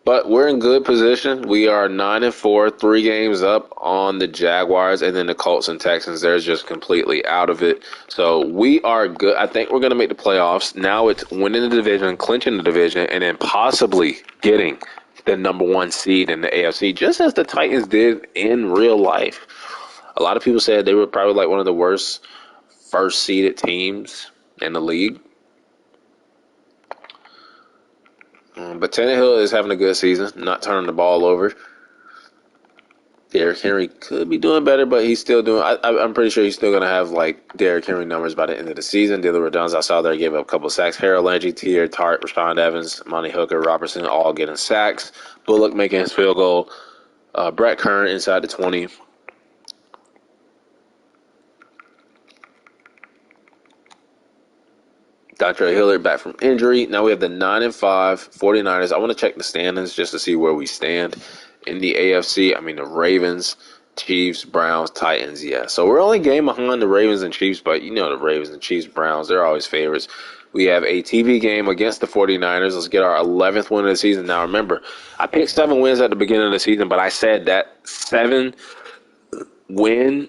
But we're in good position. We are 9-4, 3 games up on the Jaguars, and then the Colts and Texans. They're just completely out of it. So we are good. I think we're going to make the playoffs. Now it's winning the division, clinching the division, and then possibly getting the number 1 seed in the AFC, just as the Titans did in real life. A lot of people said they were probably like one of the worst first-seeded teams in the league. But Tannehill is having a good season, not turning the ball over. Derrick Henry could be doing better, but he's still doing. I'm pretty sure he's still going to have like Derrick Henry numbers by the end of the season. Dillon Redunds, I saw there, gave up a couple of sacks. Harold Landry, Tier, Tart, Rashawn Evans, Monty Hooker, Robertson, all getting sacks. Bullock making his field goal. Brett Kern inside the 20. Dontre Hillard back from injury. Now we have the 9-5 49ers. I want to check the standings just to see where we stand in the AFC. I mean, the Ravens, Chiefs, Browns, Titans. Yeah, so we're only a game behind the Ravens and Chiefs, but you know the Ravens and Chiefs, Browns, they're always favorites. We have a TV game against the 49ers. Let's get our 11th win of the season. Now, remember, I picked 7 wins at the beginning of the season, but I said that 7 win,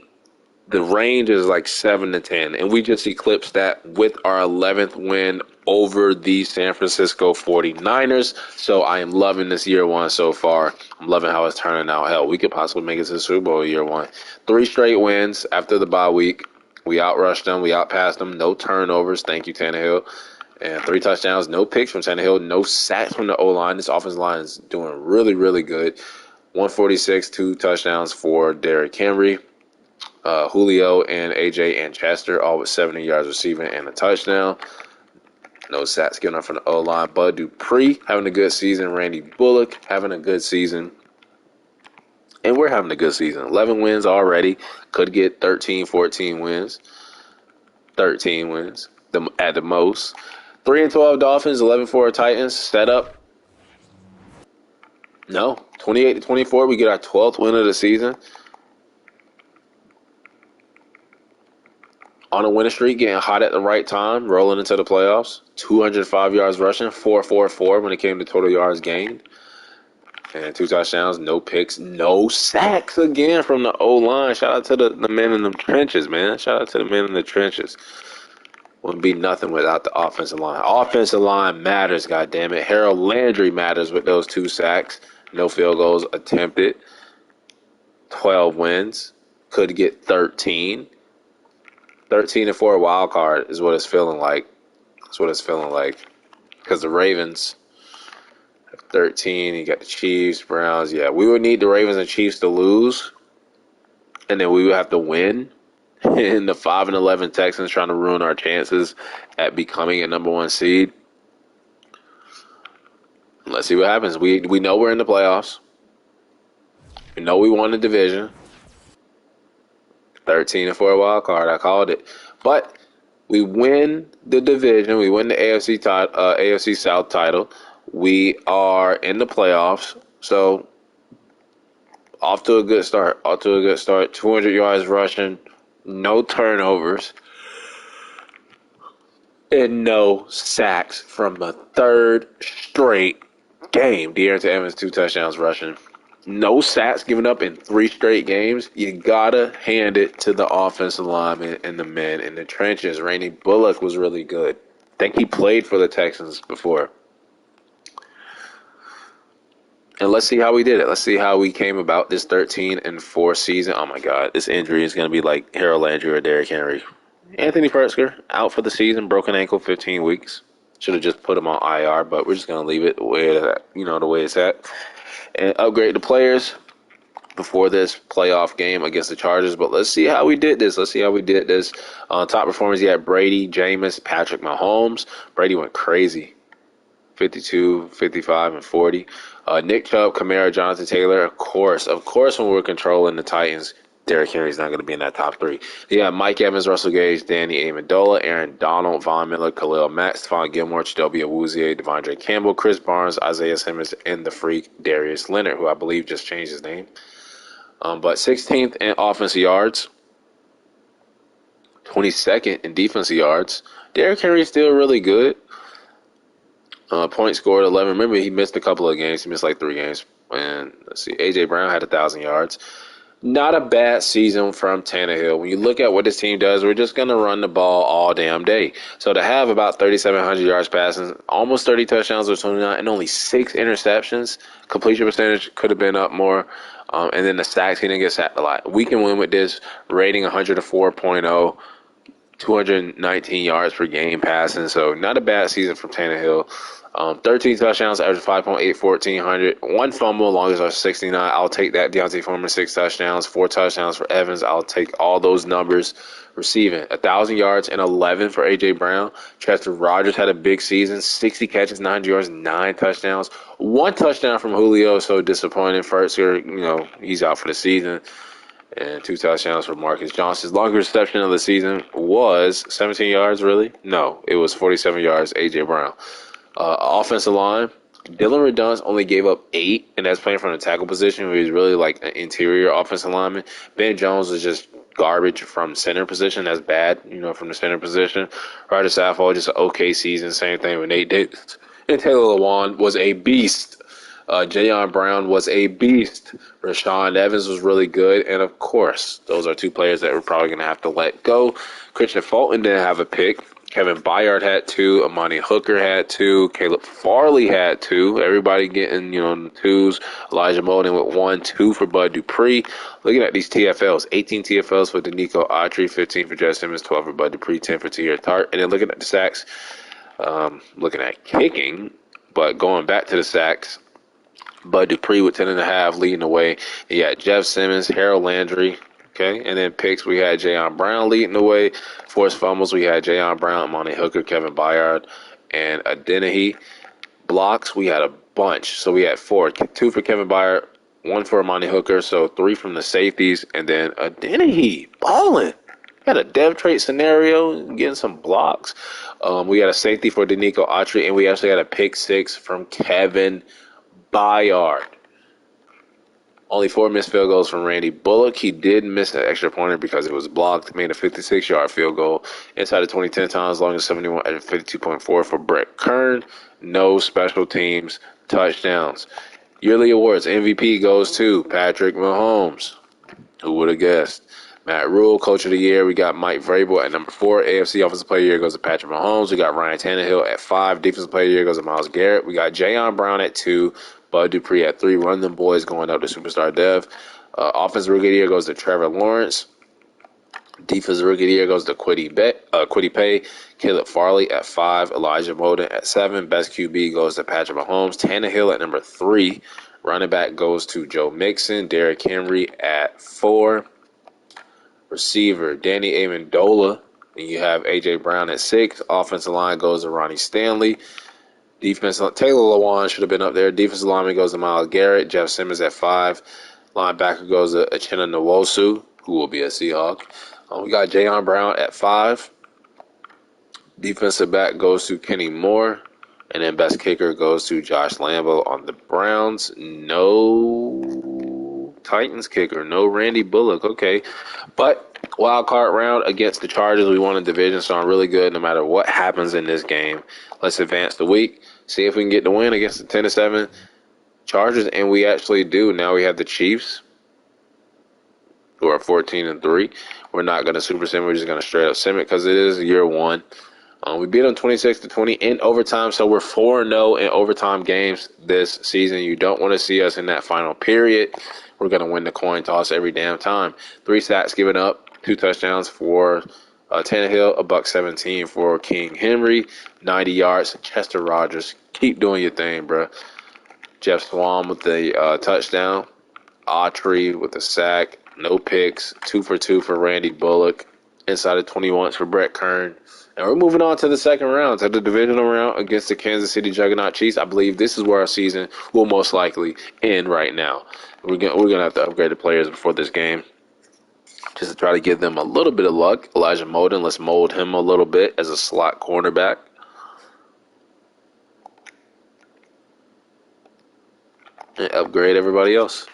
the range is like 7 to 10, and we just eclipsed that with our 11th win over the San Francisco 49ers. So I am loving this year one so far. I'm loving how it's turning out. Hell, we could possibly make it to the Super Bowl year one. 3 straight wins after the bye week. We outrushed them. We outpassed them. No turnovers. Thank you, Tannehill. And 3 touchdowns. No picks from Tannehill. No sacks from the O-line. This offensive line is doing really, really good. 146, 2 touchdowns for Derrick Henry. Julio and AJ and Chester, all with 70 yards receiving and a touchdown. No sacks given up from the O-line. Bud Dupree having a good season. Randy Bullock having a good season. And we're having a good season. 11 wins already. Could get 13, 14 wins. 13 wins at the most. 3-12 Dolphins, 11-4 Titans. Set up. No. 28-24. We get our 12th win of the season. On a winning streak, getting hot at the right time, rolling into the playoffs. 205 yards rushing, 444 when it came to total yards gained. And 2 touchdowns, no picks, no sacks again from the O-line. Shout out to the men in the trenches, man. Shout out to the men in the trenches. Wouldn't be nothing without the offensive line. Offensive line matters, goddammit. Harold Landry matters with those 2 sacks. No field goals attempted. 12 wins. Could get 13. 13-4 wild card is what it's feeling like. That's what it's feeling like. Because the Ravens have 13. You got the Chiefs, Browns. Yeah, we would need the Ravens and Chiefs to lose. And then we would have to win. And the 5-11 Texans trying to ruin our chances at becoming a number 1 seed. Let's see what happens. We know we're in the playoffs. We know we won the division. 13-4 wild card. I called it. But we win the division. We win the AFC South title. We are in the playoffs. So off to a good start. 200 yards rushing. No turnovers. And no sacks from the 3rd straight game. De'Aaron Evans, 2 touchdowns rushing. No sacks given up in 3 straight games. You gotta hand it to the offensive linemen and the men in the trenches. Randy Bullock was really good. I think he played for the Texans before. And let's see how we did it. Let's see how we came about this 13-4 season. Oh my God, this injury is gonna be like Harold Landry or Derrick Henry. Anthony Pertzker out for the season, broken ankle, 15 weeks. Should have just put him on IR, but we're just gonna leave it the way it's at. And upgrade the players before this playoff game against the Chargers. But let's see how we did this. Top performers, you had Brady, Jameis, Patrick Mahomes. Brady went crazy. 52, 55, and 40. Nick Chubb, Kamara, Jonathan Taylor. Of course, when we're controlling the Titans, Derrick Henry's not going to be in that top 3. Yeah, Mike Evans, Russell Gage, Danny Amendola, Aaron Donald, Von Miller, Khalil Mack, Stephon Gilmore, Chidobe Awuzie, Devondre Campbell, Chris Barnes, Isaiah Simmons, and the freak Darius Leonard, who I believe just changed his name. But 16th in offensive yards, 22nd in defensive yards. Derrick Henry is still really good. Points scored 11. Remember, he missed a couple of games. He missed like 3 games. And let's see, A.J. Brown had 1,000 yards. Not a bad season from Tannehill. When you look at what this team does, we're just going to run the ball all damn day. So to have about 3,700 yards passing, almost 30 touchdowns or 29, and only 6 interceptions, completion percentage could have been up more. And then the sacks, he didn't get sacked a lot. We can win with this rating 104.0. 219 yards per game passing, so not a bad season from Tannehill. 13 touchdowns, average 5.8, 1,400. One fumble, longest are 69. I'll take that. Deontay Foreman, 6 touchdowns, 4 touchdowns for Evans. I'll take all those numbers. Receiving, 1,000 yards and 11 for A.J. Brown. Chester Rogers had a big season, 60 catches, 900 yards, 9 touchdowns. 1 touchdown from Julio, so disappointing. First year, he's out for the season. And 2 touchdowns for Marcus Johnson. His longest reception of the season was 17 yards, really? No, it was 47 yards, A.J. Brown. Offensive line, Dylan Redunce only gave up 8, and that's playing from the tackle position, where he's really like an interior offensive lineman. Ben Jones was just garbage from center position. That's bad, from the center position. Ryder Saffold, just an okay season. Same thing with Nate Davis. And Taylor Lewan was a beast. Jayon Brown was a beast. Rashaan Evans was really good. And, of course, those are 2 players that we're probably going to have to let go. Christian Fulton didn't have a pick. Kevin Baiart had 2. Amani Hooker had 2. Caleb Farley had 2. Everybody getting, the 2s. Elijah Molden with 1, 2 for Bud Dupree. Looking at these TFLs, 18 TFLs for Danico Autry, 15 for Jeff Simmons, 12 for Bud Dupree, 10 for Tahir Tart. And then looking at the sacks, looking at kicking, but going back to the sacks, Bud Dupree with 10.5 leading the way. You got Jeff Simmons, Harold Landry. Okay, and then picks, we had Jayon Brown leading the way. Forced fumbles, we had Jayon Brown, Amani Hooker, Kevin Baiard, and Adenahi. Blocks, we had a bunch. So we had 4. 2 for Kevin Baiard, 1 for Amani Hooker, so 3 from the safeties, and then Adenahi balling. Had a dev trait scenario, getting some blocks. We had a safety for Danico Autry, and we actually had a pick 6 from Kevin Baiard. Only 4 missed field goals from Randy Bullock. He did miss an extra pointer because it was blocked. Made a 56-yard field goal inside of 20-10 times, long as 71 at 52.4 for Brett Kern. No special teams touchdowns. Yearly awards. MVP goes to Patrick Mahomes. Who would have guessed? Matt Rule, Coach of the Year. We got Mike Vrabel at number 4. AFC Offensive Player of the Year goes to Patrick Mahomes. We got Ryan Tannehill at 5. Defensive Player of the Year goes to Myles Garrett. We got Jayon Brown at 2. Bud Dupree at 3. Run them boys going up to Superstar Dev. Offensive Rookie of the Year goes to Trevor Lawrence. Defensive Rookie of the Year goes to Kwity Paye. Caleb Farley at 5. Elijah Molden at 7. Best QB goes to Patrick Mahomes. Tannehill at number 3. Running back goes to Joe Mixon. Derrick Henry at 4. Receiver, Danny Amendola. And you have A.J. Brown at 6. Offensive line goes to Ronnie Stanley. Defense, Taylor Lewan should have been up there. Defensive lineman goes to Myles Garrett. Jeff Simmons at 5. Linebacker goes to Uchenna Nwosu, who will be a Seahawk. We got Jayon Brown at 5. Defensive back goes to Kenny Moore. And then best kicker goes to Josh Lambo on the Browns. No Titans kicker. No Randy Bullock. Okay. But wild card round against the Chargers. We won a division, so I'm really good no matter what happens in this game. Let's advance the week. See if we can get the win against the 10-7 Chargers. And we actually do. Now we have the Chiefs, who are 14-3. We're not going to super sim. We're just going to straight up sim it because it is year 1. We beat them 26-20 in overtime, so we're 4-0 in overtime games this season. You don't want to see us in that final period. We're going to win the coin toss every damn time. 3 sacks given up, 2 touchdowns for Tannehill, $117 for King Henry, 90 yards. Chester Rogers, keep doing your thing, bro. Jeff Swan with the touchdown. Autry with the sack, no picks, 2 for 2 for Randy Bullock. Inside of 21 for Brett Kern. And we're moving on to the second round, to the divisional round against the Kansas City Juggernaut Chiefs. I believe this is where our season will most likely end right now. We're gonna have to upgrade the players before this game, just to try to give them a little bit of luck. Elijah Molden, let's mold him a little bit as a slot cornerback. And upgrade everybody else.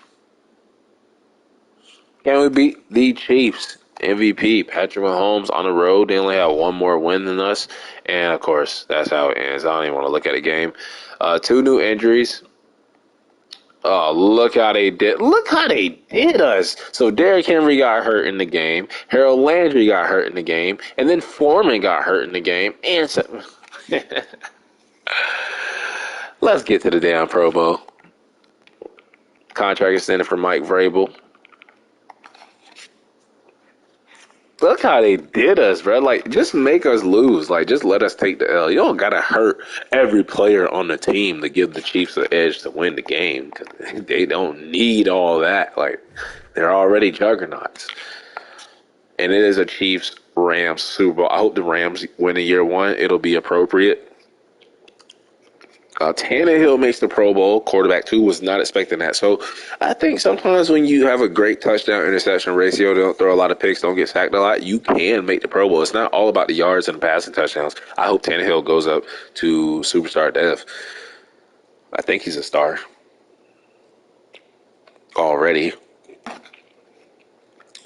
Can we beat the Chiefs? MVP, Patrick Mahomes on the road. They only have 1 more win than us. And, of course, that's how it ends. I don't even want to look at the game. 2 new injuries. Oh, look how they did. Look how they did us. So Derrick Henry got hurt in the game. Harold Landry got hurt in the game. And then Foreman got hurt in the game. And so let's get to the damn Pro Bowl. Contract extended for Mike Vrabel. look how they did us, bro. Like, just make us lose. Like, just let us take the L. You don't gotta hurt every player on the team to give the Chiefs the edge to win the game, because they don't need all that. Like, they're already juggernauts. And it is a Chiefs Rams Super Bowl. I hope the Rams win in year one. It'll be appropriate. Tannehill makes the Pro Bowl. Quarterback 2 was not expecting that. So I think sometimes when you have a great touchdown interception ratio, don't throw a lot of picks, don't get sacked a lot, you can make the Pro Bowl. It's not all about the yards and the passing touchdowns. I hope Tannehill goes up to superstar dev. I think he's a star already.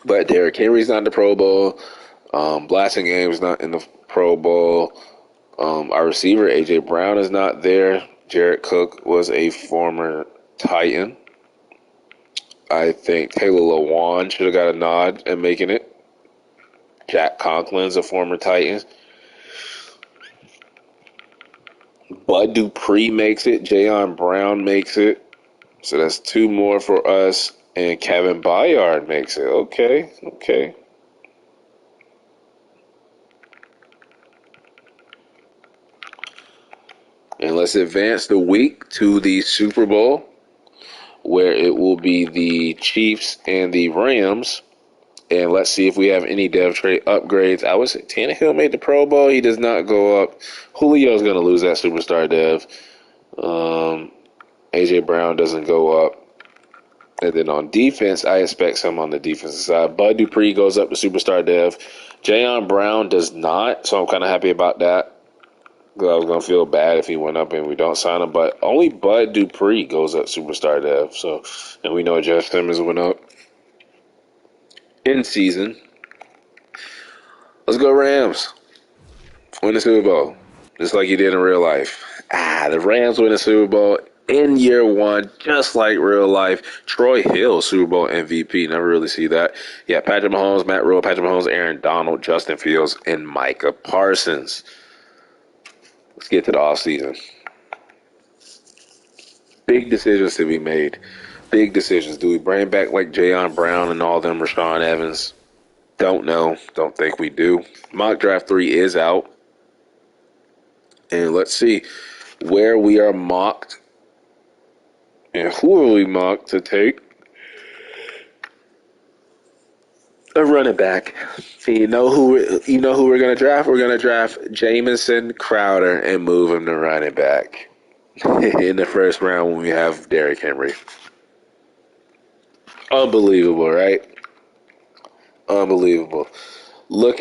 But Derrick Henry's not in the Pro Bowl. Blasingham's not in the Pro Bowl. Our receiver, A.J. Brown, is not there. Jared Cook was a former Titan. I think Taylor Lewan should have got a nod at making it. Jack Conklin's a former Titan. Bud Dupree makes it. Jayon Brown makes it. So that's 2 more for us. And Kevin Baiart makes it. Okay. And let's advance the week to the Super Bowl, where it will be the Chiefs and the Rams. And let's see if we have any dev trade upgrades. I would say Tannehill made the Pro Bowl. He does not go up. Julio's going to lose that superstar dev. A.J. Brown doesn't go up. And then on defense, I expect some on the defensive side. Bud Dupree goes up to superstar dev. Jayon Brown does not, so I'm kind of happy about that. I was going to feel bad if he went up and we don't sign him. But only Bud Dupree goes up superstar dev. So, and we know Jeff Simmons went up in season. Let's go Rams. Win the Super Bowl. Just like you did in real life. The Rams win the Super Bowl in year one, just like real life. Troy Hill, Super Bowl MVP. Never really see that. Yeah, Patrick Mahomes, Matt Rule, Patrick Mahomes, Aaron Donald, Justin Fields, and Micah Parsons. Let's get to the offseason. Big decisions to be made. Big decisions. Do we bring back like Jayon Brown and all them, Rashaan Evans? Don't know. Don't think we do. Mock Draft 3 is out. And let's see where we are mocked and who are we mocked to take a running back. You know who we're gonna draft? We're gonna draft Jamison Crowder and move him to running back in the first round when we have Derrick Henry. Unbelievable, right? Unbelievable. I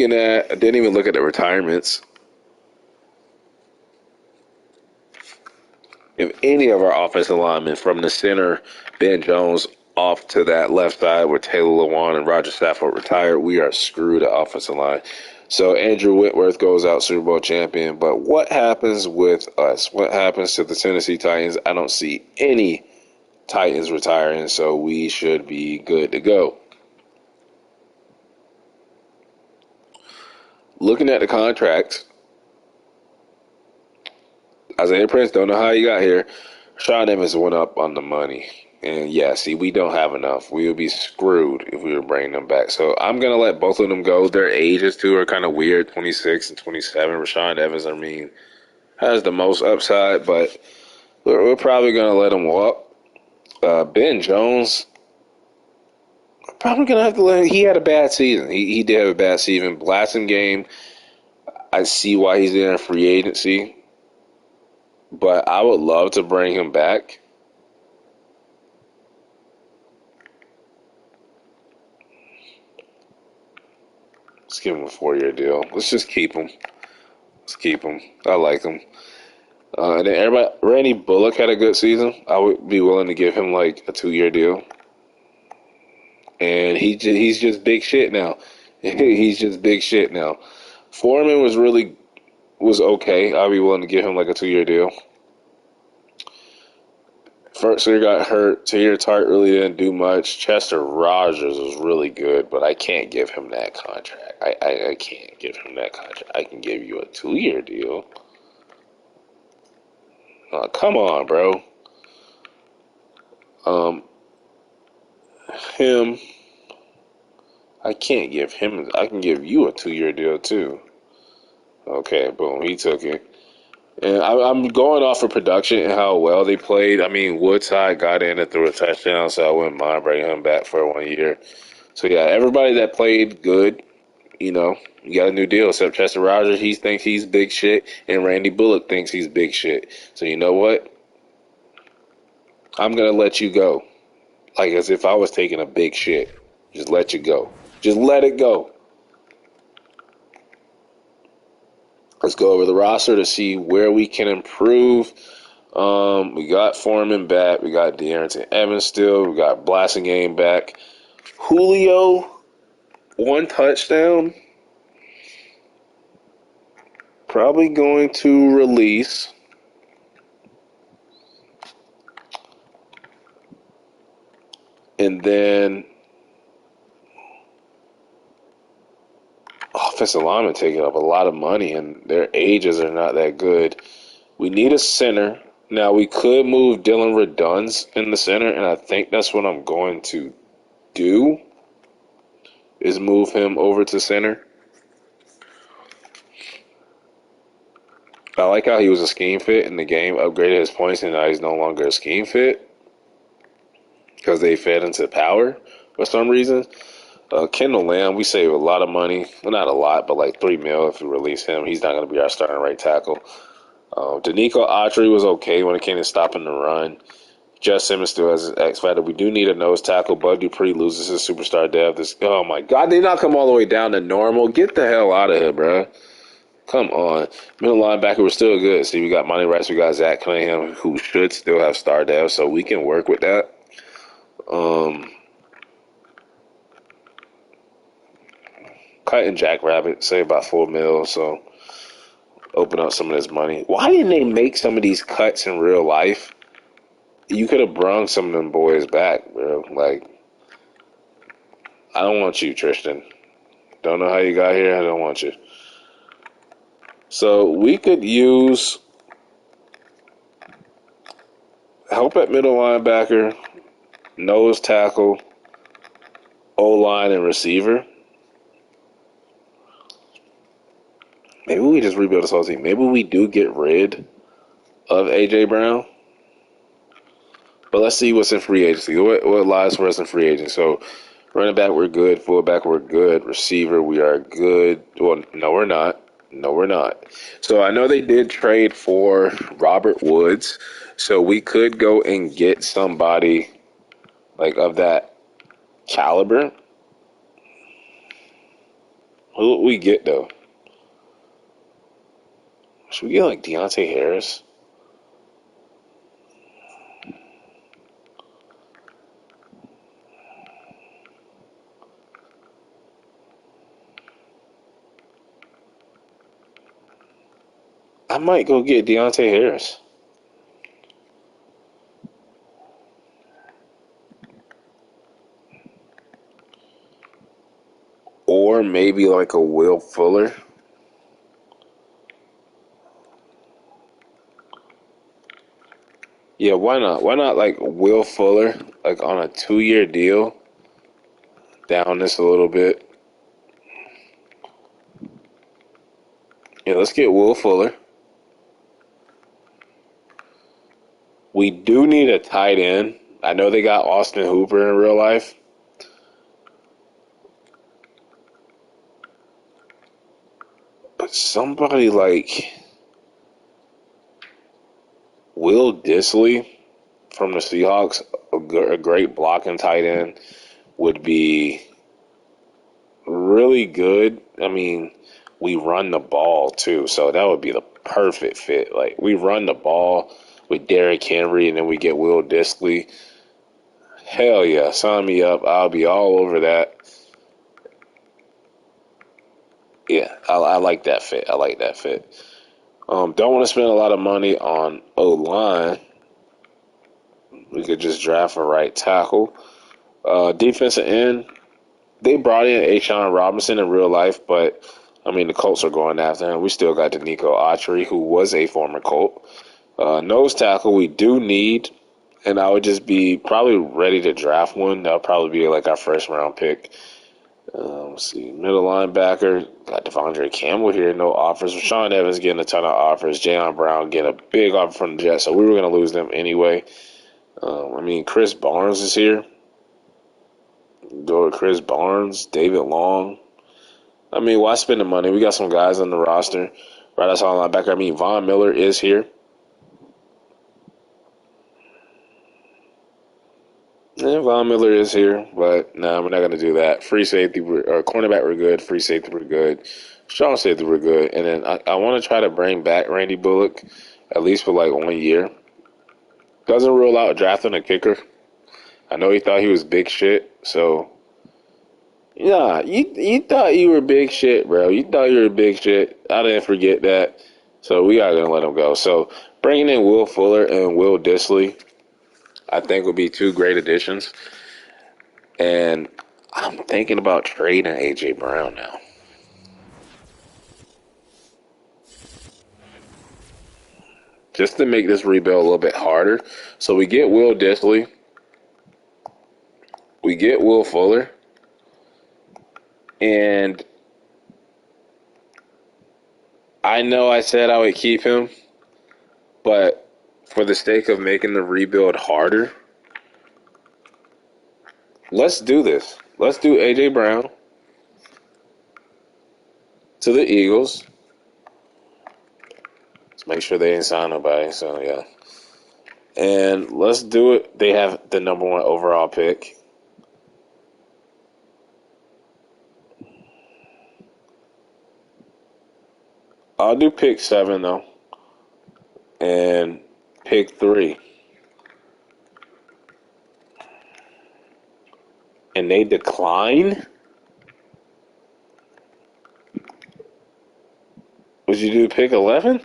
didn't even look at the retirements. If any of our offensive linemen from the center, Ben Jones, off to that left side where Taylor Lewan and Roger Stafford retired, we are screwed at offensive line. So Andrew Whitworth goes out Super Bowl champion. But what happens with us? What happens to the Tennessee Titans? I don't see any Titans retiring, so we should be good to go. Looking at the contracts, Isaiah Prince, don't know how he got here. Rashaan Evans went up on the money. And yeah, see, we don't have enough. We would be screwed if we were bringing them back. So I'm going to let both of them go. Their ages, too, are kind of weird, 26 and 27. Rashaan Evans, has the most upside, but we're probably going to let him walk. Ben Jones, probably going to have to let him. He had a bad season. He did have a bad season. Blasting game, I see why he's in a free agency. But I would love to bring him back. Let's give him a 4-year deal. Let's just keep him. Let's keep him. I like him. And then Randy Bullock had a good season. I would be willing to give him like a 2-year deal. And he's just big shit now. He's just big shit now. Foreman was okay. I'd be willing to give him like a 2-year deal. First year got hurt. Tahir Tart really didn't do much. Chester Rogers was really good, but I can't give him that contract. I can't give him that contract. I can give you a 2-year deal. Come on, bro. I can't give him. I can give you a 2-year deal too. Okay, boom. He took it. And I'm going off of production and how well they played. I mean, Woodside got in and threw a touchdown, so I wouldn't mind bringing him back for 1 year. So, yeah, everybody that played good, you got a new deal. Except Chester Rogers, he thinks he's big shit, and Randy Bullock thinks he's big shit. So, you know what? I'm going to let you go. Like as if I was taking a big shit. Just let you go. Just let it go. Let's go over the roster to see where we can improve. We got Foreman back. We got De'Aaron Evans still. We got Blasingame back. Julio, 1 touchdown. Probably going to release. And then offensive linemen taking up a lot of money, and their ages are not that good. We need a center. Now, we could move Dylan Redunds in the center, and I think that's what I'm going to do, is move him over to center. I like how he was a scheme fit in the game, upgraded his points, and now he's no longer a scheme fit because they fed into power for some reason. Kendall Lamb, we save a lot of money. Well, not a lot, but like $3 million if we release him. He's not going to be our starting right tackle. Danico Autry was okay when it came to stopping the run. Jeff Simmons still has his X factor. We do need a nose tackle. Bud Dupree loses his superstar depth. Oh my God, they not come all the way down to normal. Get the hell out of here, bro. Come on. Middle linebacker, we're still good. See, we got Monty Rice, we got Zach Cunningham, who should still have star depth, so we can work with that. Cutting Jackrabbit, say about $4 million, so open up some of this money. Why didn't they make some of these cuts in real life? You could have brung some of them boys back, bro. Like, I don't want you, Tristan. Don't know how you got here. I don't want you. So we could use help at middle linebacker, nose tackle, O-line, and receiver. Maybe we just rebuild this whole team. Maybe we do get rid of A.J. Brown. But let's see what's in free agency. What lies for us in free agency? So running back, we're good. Fullback, we're good. Receiver, we are good. Well, no, we're not. No, we're not. So I know they did trade for Robert Woods. So we could go and get somebody like of that caliber. Who would we get, though? Should we get like Deontay Harris? I might go get Deontay Harris. Or maybe like a Will Fuller. Yeah, why not? Why not like Will Fuller, like on a 2-year deal? Down this a little bit. Yeah, let's get Will Fuller. We do need a tight end. I know they got Austin Hooper in real life. But somebody like Will Disley from the Seahawks, a great blocking tight end, would be really good. I mean, we run the ball too, so that would be the perfect fit. Like, we run the ball with Derrick Henry, and then we get Will Disley. Hell yeah, sign me up. I'll be all over that. Yeah, I like that fit. I like that fit. Don't want to spend a lot of money on O-line. We could just draft a right tackle. Defensive end, they brought in A'Shawn Robinson in real life, but, I mean, the Colts are going after him. We still got Danico Autry, who was a former Colt. Nose tackle, we do need, and I would just be probably ready to draft one. That'll probably be like our first round pick. Let's see, middle linebacker. Got Devondre Campbell here, no offers. Rashawn Evans getting a ton of offers. Jayon Brown getting a big offer from the Jets, so we were going to lose them anyway. Chris Barnes is here. Go with Chris Barnes, David Long. Why spend the money? We got some guys on the roster. Right outside linebacker. Von Miller is here. Yeah, Von Miller is here, but no, we're not going to do that. Free safety, or cornerback, we're good. Free safety, we're good. Strong safety, we're good. And then I want to try to bring back Randy Bullock, at least for like 1 year. Doesn't rule out drafting a kicker. I know he thought he was big shit, so yeah, you thought you were big shit, bro. You thought you were big shit. I didn't forget that, so we are gonna let him go. So bringing in Will Fuller and Will Dissly, I think would be two great additions. And I'm thinking about trading A.J. Brown now. Just to make this rebuild a little bit harder. So we get Will Dissly. We get Will Fuller. And I know I said I would keep him, but for the sake of making the rebuild harder, let's do this. Let's do A.J. Brown to the Eagles. Let's make sure they ain't sign nobody. So, yeah. And let's do it. They have the number 1 overall pick. I'll do pick 7, though. And pick 3. And they decline? Would you do pick 11?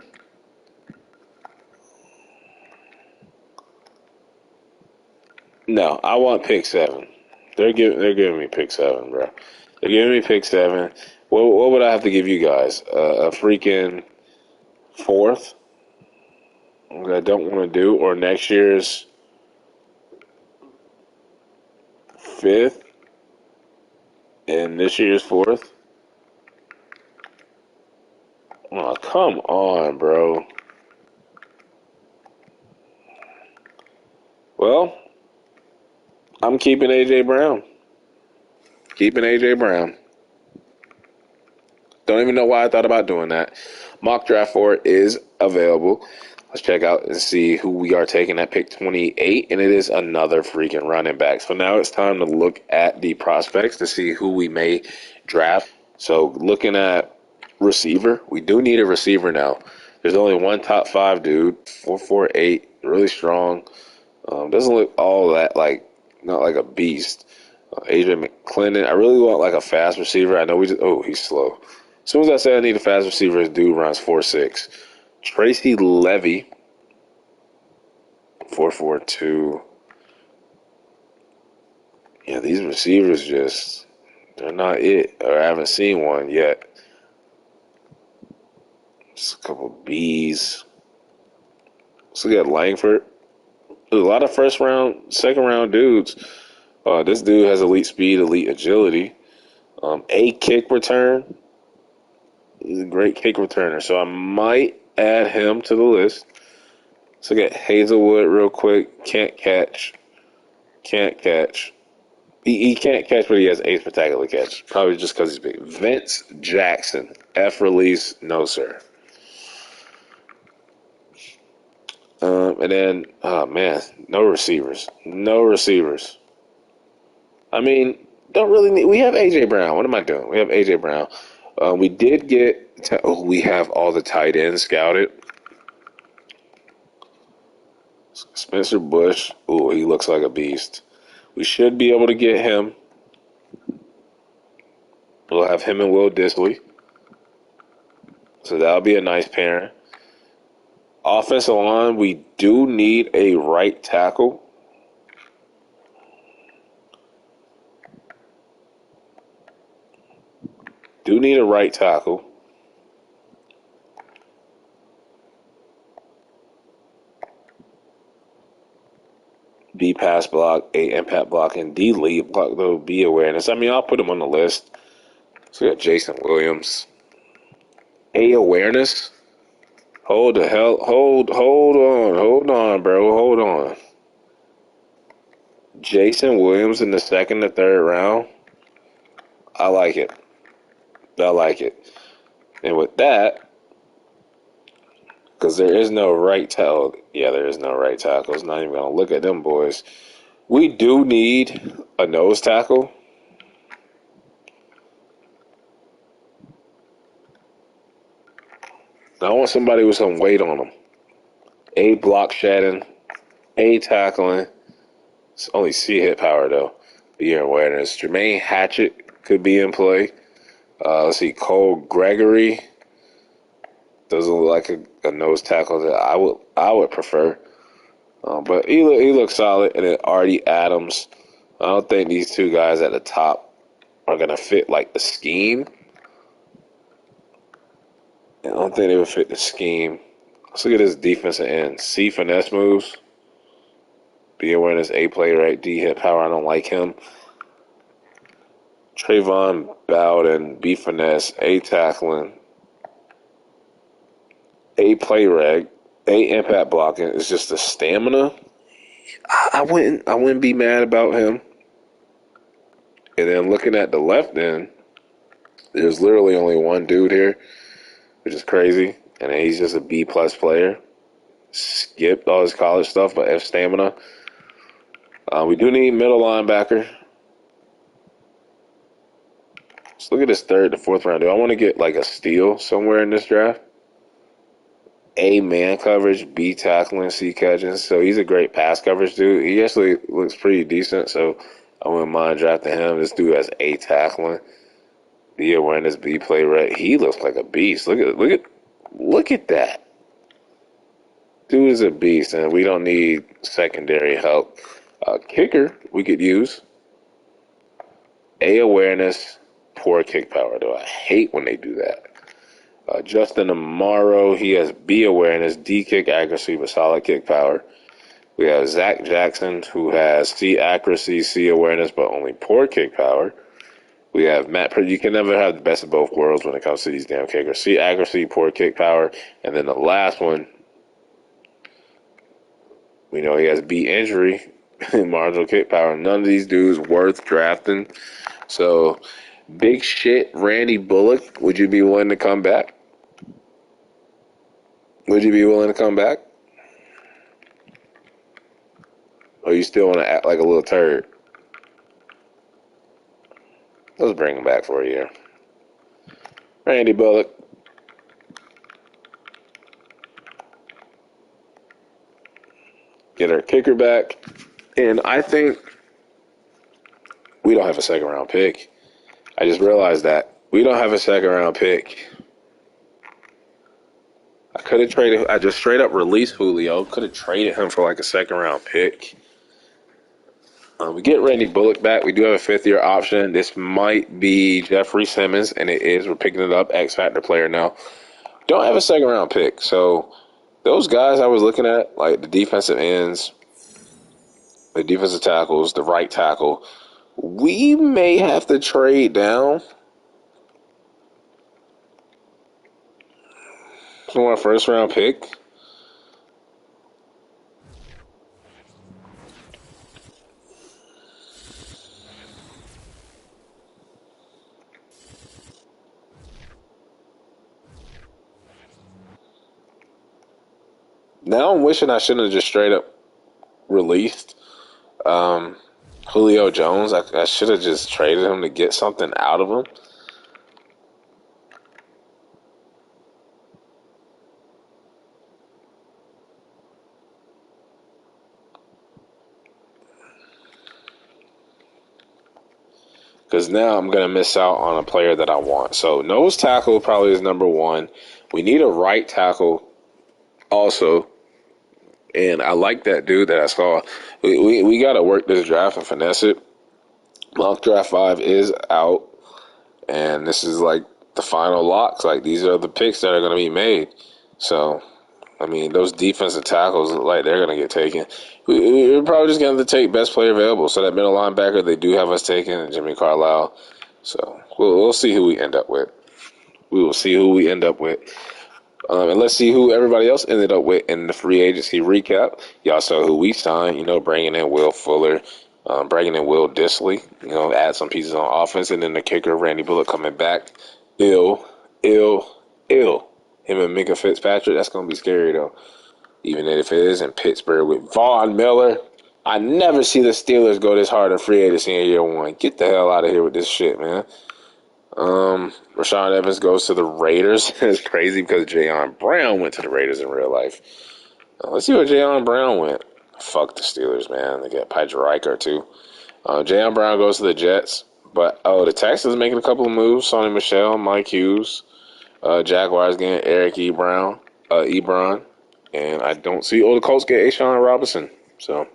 No, I want pick 7. They're giving me pick 7, bro. They're giving me pick 7. What would I have to give you guys? A freaking 4th? I don't want to do, or next year's 5th, and this year's 4th. Oh, come on, bro. Well, I'm keeping A.J. Brown. Keeping A.J. Brown. Don't even know why I thought about doing that. Mock draft for it is available. Let's check out and see who we are taking at pick 28, and it is another freaking running back. So now it's time to look at the prospects to see who we may draft. So looking at receiver, we do need a receiver now. There's only one top 5 dude, 4.48, really strong. Doesn't look all that not like a beast. Adrian McClendon, I really want like a fast receiver. I know he's slow. As soon as I said I need a fast receiver, this dude runs 4.6. Tracy Levy, 4.42. Yeah, these receivers they're not it. Or I haven't seen one yet. Just a couple B's. Let's look at Langford. There's a lot of first round, second round dudes. This dude has elite speed, elite agility. A kick return. He's a great kick returner, so I might add him to the list. Let's look at Hazelwood real quick. Can't catch. He can't catch, but he has a spectacular catch. Probably just because he's big. Vince Jackson. F release, no sir. And then, oh man, no receivers. Don't really need. We have A.J. Brown. What am I doing? We have A.J. Brown. We did get. We have all the tight ends scouted. Spencer Bush. Ooh, he looks like a beast. We should be able to get him. We'll have him and Will Dissly. So that'll be a nice pairing. Offensive line, we do need a right tackle. Do need a right tackle. B pass block, A impact block, and D lead block, though, B awareness. I mean, I'll put him on the list. So we got Jason Williams. A awareness? Hold on, bro. Hold on. Jason Williams in the second or third round. I like it. And with that, because there is no right tackle. Yeah, there is no right tackle. It's not even going to look at them boys. We do need a nose tackle. I want somebody with some weight on them. A block shedding, A tackling. It's only C hit power though. B awareness. Jermaine Hatchett could be in play. Let's see, Cole Gregory doesn't look like a nose tackle that I would prefer. But he looks solid. And then Artie Adams. I don't think these two guys at the top are gonna fit like the scheme. I don't think they would fit the scheme. Let's look at this defensive end. C finesse moves. B awareness, A play right, D hit power. I don't like him. Trayvon Bowden, B finesse, A tackling, A play reg, A impact blocking. It's just the stamina. I wouldn't be mad about him. And then looking at the left end, there's literally only one dude here, which is crazy. And he's just a B plus player. Skipped all his college stuff, but F stamina. We do need middle linebacker. Let's look at this third to fourth round. Do I want to get like a steal somewhere in this draft? A man coverage, B tackling, C catching. So he's a great pass coverage dude. He actually looks pretty decent, so I wouldn't mind drafting him. This dude has A tackling, B awareness, B play right. He looks like a beast. Look at that. Dude is a beast, and we don't need secondary help. Kicker we could use. A awareness, poor kick power though. I hate when they do that. Justin Amaro, he has B awareness, D kick accuracy, but solid kick power. We have Zach Jackson, who has C accuracy, C awareness, but only poor kick power. We have Matt. You can never have the best of both worlds when it comes to these damn kickers. C accuracy, poor kick power, and then the last one, we know he has B injury, marginal kick power. None of these dudes worth drafting. So, big shit, Randy Bullock. Would you be willing to come back? Or you still want to act like a little turd? Let's bring him back for a year. Randy Bullock. Get our kicker back. And I think we don't have a second round pick. I just realized that. We don't have a second round pick. I could have traded. I just straight up released Julio. Could have traded him for like a second round pick. We get Randy Bullock back. We do have a fifth-year option. This might be Jeffrey Simmons, and it is. We're picking it up. X Factor player now. Don't have a second round pick. So those guys I was looking at, like the defensive ends, the defensive tackles, the right tackle, we may have to trade down for our first round pick. Now I'm wishing I shouldn't have just straight up released Julio Jones. I should have just traded him to get something out of him. Because now I'm going to miss out on a player that I want. So nose tackle probably is number one. We need a right tackle also. And I like that dude that I saw. We got to work this draft and finesse it. Mock Draft 5 is out. And this is like the final locks. Like these are the picks that are going to be made. So I mean, those defensive tackles look like they're going to get taken. We're probably just going to take best player available. So that middle linebacker, they do have us taking Jimmy Carlisle. So we'll see who we end up with. We will see who we end up with. And let's see who everybody else ended up with in the free agency recap. Y'all saw who we signed, bringing in Will Fuller, bringing in Will Dissly, add some pieces on offense. And then the kicker, Randy Bullock, coming back. Ill. Him and Minka Fitzpatrick, that's going to be scary, though. Even if it is in Pittsburgh with Von Miller. I never see the Steelers go this hard in free agency in year one. Get the hell out of here with this shit, man. Rashaan Evans goes to the Raiders. It's crazy because Jayon Brown went to the Raiders in real life. Let's see where Jayon Brown went. Fuck the Steelers, man. They got Patrick Riker, too. Jayon Brown goes to the Jets. But, the Texans making a couple of moves. Sonny Michel, Mike Hughes. Jaguars getting Eric Ebron. And I don't see the Colts get Ashawn Robinson. So,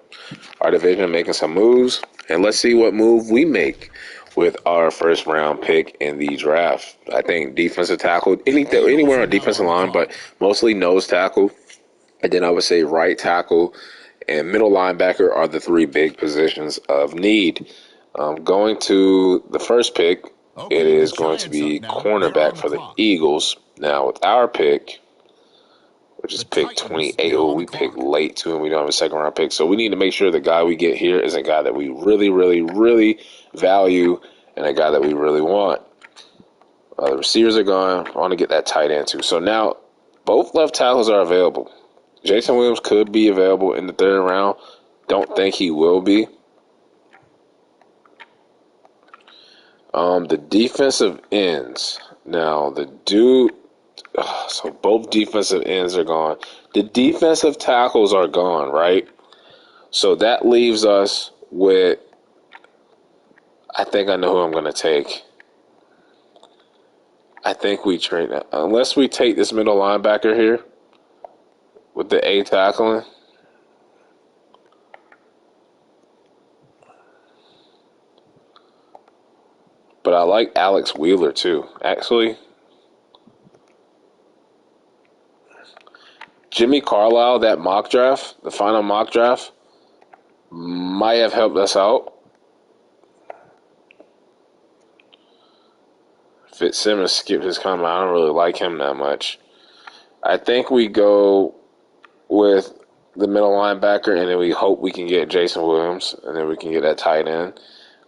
our division making some moves. And let's see what move we make with our first round pick in the draft. I think defensive tackle, anywhere on defensive line, but mostly nose tackle. And then I would say right tackle and middle linebacker are the three big positions of need. Going to the first pick, it is going to be cornerback for the Eagles. Now, with our pick, which is pick 28, we picked late too, and we don't have a second round pick. So we need to make sure the guy we get here is a guy that we really, really, really value and a guy that we really want. The receivers are gone. I want to get that tight end too. So now both left tackles are available. Jason Williams could be available in the third round. Don't think he will be. The defensive ends. Now, so both defensive ends are gone. The defensive tackles are gone, right? So that leaves us with, I think I know who I'm going to take. I think we trade that. Unless we take this middle linebacker here with the A tackling. But I like Alex Wheeler too. Actually, Jimmy Carlisle, that mock draft, the final mock draft, might have helped us out. Simmons skipped his comment. I don't really like him that much. I think we go with the middle linebacker, and then we hope we can get Jason Williams, and then we can get that tight end.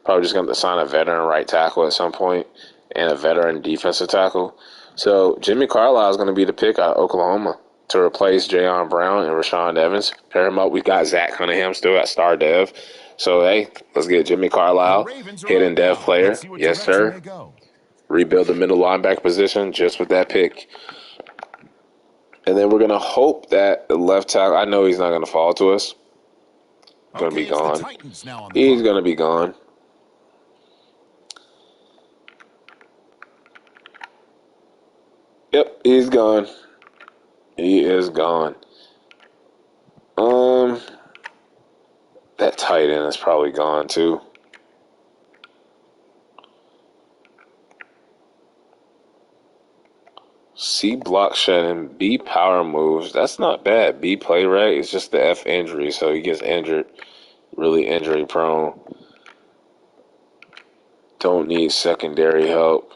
Probably just going to sign a veteran right tackle at some point and a veteran defensive tackle. So Jimmy Carlisle is going to be the pick out of Oklahoma to replace Jayon Brown and Rashaan Evans. Pair him up. We've got Zach Cunningham still at star dev. So, hey, let's get Jimmy Carlisle, hidden dev player. Yes, sir. Rebuild the middle linebacker position just with that pick. And then we're going to hope that the left tackle, I know he's not going to fall to us. Going to be gone. He's going to be gone. Yep, he's gone. He is gone. That tight end is probably gone too. C block shedding, B power moves. That's not bad. B play right. It's just the F injury, so he gets injured. Really injury prone. Don't need secondary help.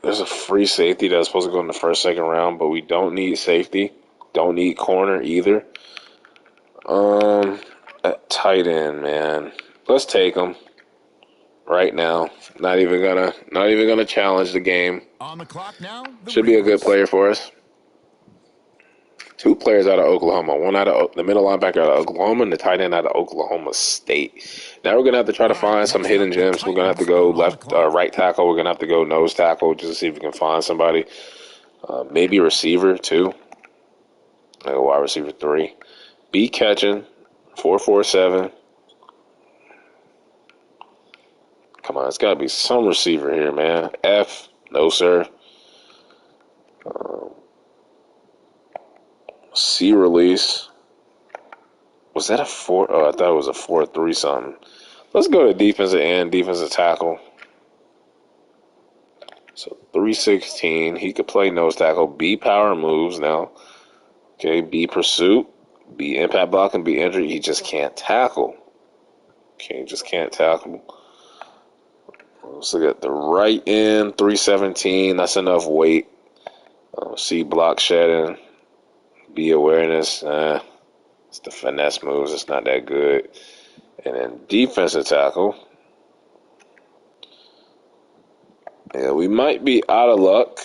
There's a free safety that's supposed to go in the first, second round, but we don't need safety. Don't need corner either. That tight end, man. Let's take him right now. Not even gonna challenge the game. On the clock now. Should be a good player for us. Two players out of Oklahoma. One out of the middle linebacker out of Oklahoma and the tight end out of Oklahoma State. Now we're gonna have to try to find some hidden gems. We're gonna have to go right tackle. We're gonna have to go nose tackle just to see if we can find somebody. Maybe receiver too. Like a wide receiver 3. B catching 4.47. Come on, it's got to be some receiver here, man. F, no sir. C release. Was that a 4? Oh, I thought it was a 4.3 something. Let's go to defensive end, defensive tackle. So 3.16. He could play nose tackle. B power moves now. Okay, B, pursuit. B, impact block, and B, injury. He just can't tackle. Okay, just can't tackle. Let's look at the right end, 317. That's enough weight. C, block shedding. B, awareness. It's the finesse moves. It's not that good. And then defensive tackle. Yeah, we might be out of luck.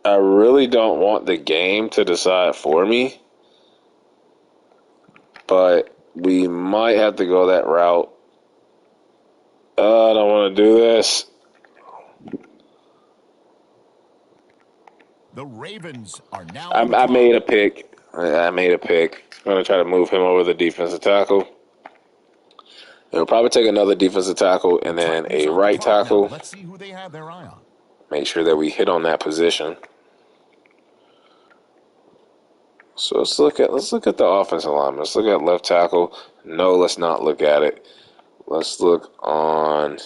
I really don't want the game to decide for me, but we might have to go that route. I don't want to do this. The Ravens are now. I made a pick. I'm going to try to move him over the defensive tackle. We'll probably take another defensive tackle and then a right tackle. Let's see who they have their eye on. Make sure that we hit on that position. So let's look at the offensive line. Let's look at left tackle. No, let's not look at it. Let's look on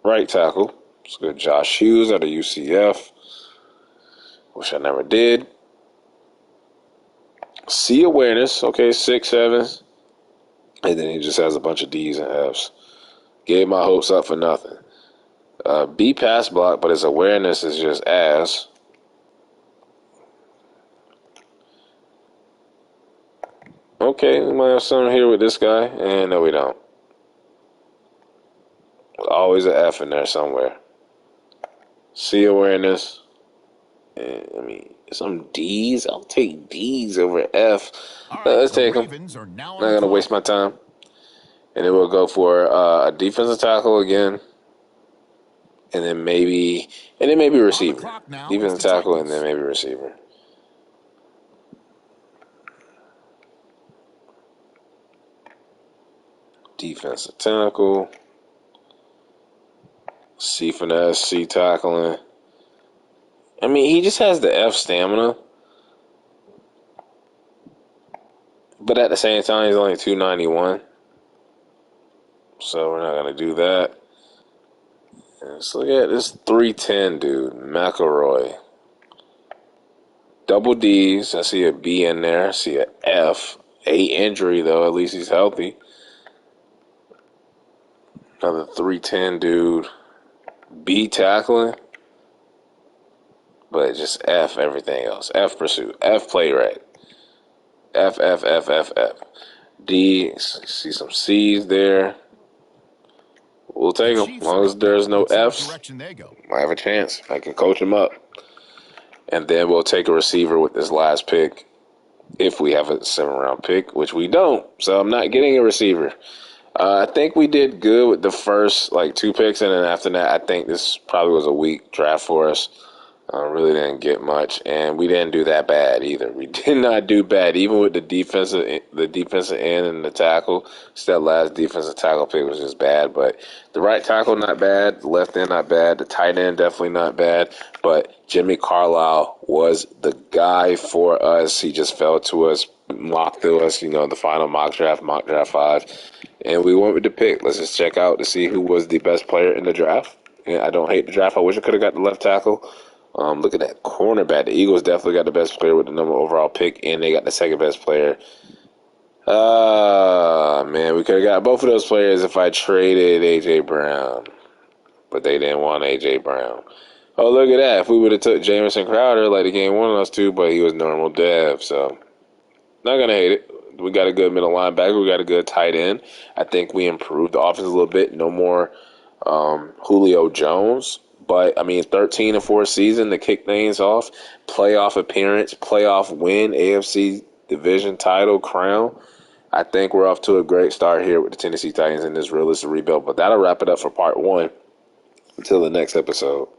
right tackle. Let's look at Josh Hughes out of UCF. Wish I never did. C, awareness. Okay, 6'7". And then he just has a bunch of D's and F's. Gave my hopes up for nothing. B, pass block, but his awareness is just ass. Okay, we might have something here with this guy. And no, we don't. Always an F in there somewhere. C, awareness. And, some D's. I'll take D's over F. Let's take them. Not going to waste my time. And then we'll go for a defensive tackle again. And then maybe receiver. Defensive tackle and then maybe receiver. Defensive tackle. C finesse, C tackling. I mean, he just has the F stamina. But at the same time, he's only 291. So we're not going to do that. Let's look at this 310 dude, McElroy. Double D's. I see a B in there. I see a F. A injury, though. At least he's healthy. Another 310 dude. B tackling. But just F everything else. F pursuit. F play right. F. D. See some C's there. We'll take them. As long as there's no F's, I have a chance. I can coach them up. And then we'll take a receiver with this last pick if we have a 7th-round pick, which we don't. So I'm not getting a receiver. I think we did good with the first 2 picks, and then after that, I think this probably was a weak draft for us. Really didn't get much, and we didn't do that bad either. We did not do bad, even with the defensive end and the tackle. Just that last defensive tackle pick was just bad, but the right tackle not bad, the left end not bad, the tight end definitely not bad. But Jimmy Carlisle was the guy for us. He just fell to us, mocked to us. The final mock draft 5, and we went with the pick. Let's just check out to see who was the best player in the draft. And I don't hate the draft. I wish I could have got the left tackle. Look at that cornerback. The Eagles definitely got the best player with the number overall pick, and they got the second best player. Man, we could have got both of those players if I traded A.J. Brown. But they didn't want A.J. Brown. Oh, look at that. If we would have took Jamison Crowder, the game won us too, but he was normal dev, so not going to hate it. We got a good middle linebacker. We got a good tight end. I think we improved the offense a little bit. No more Julio Jones. But, 13-4 season to kick things off. Playoff appearance, playoff win, AFC division title, crown. I think we're off to a great start here with the Tennessee Titans in this realistic rebuild. But that'll wrap it up for part 1. Until the next episode.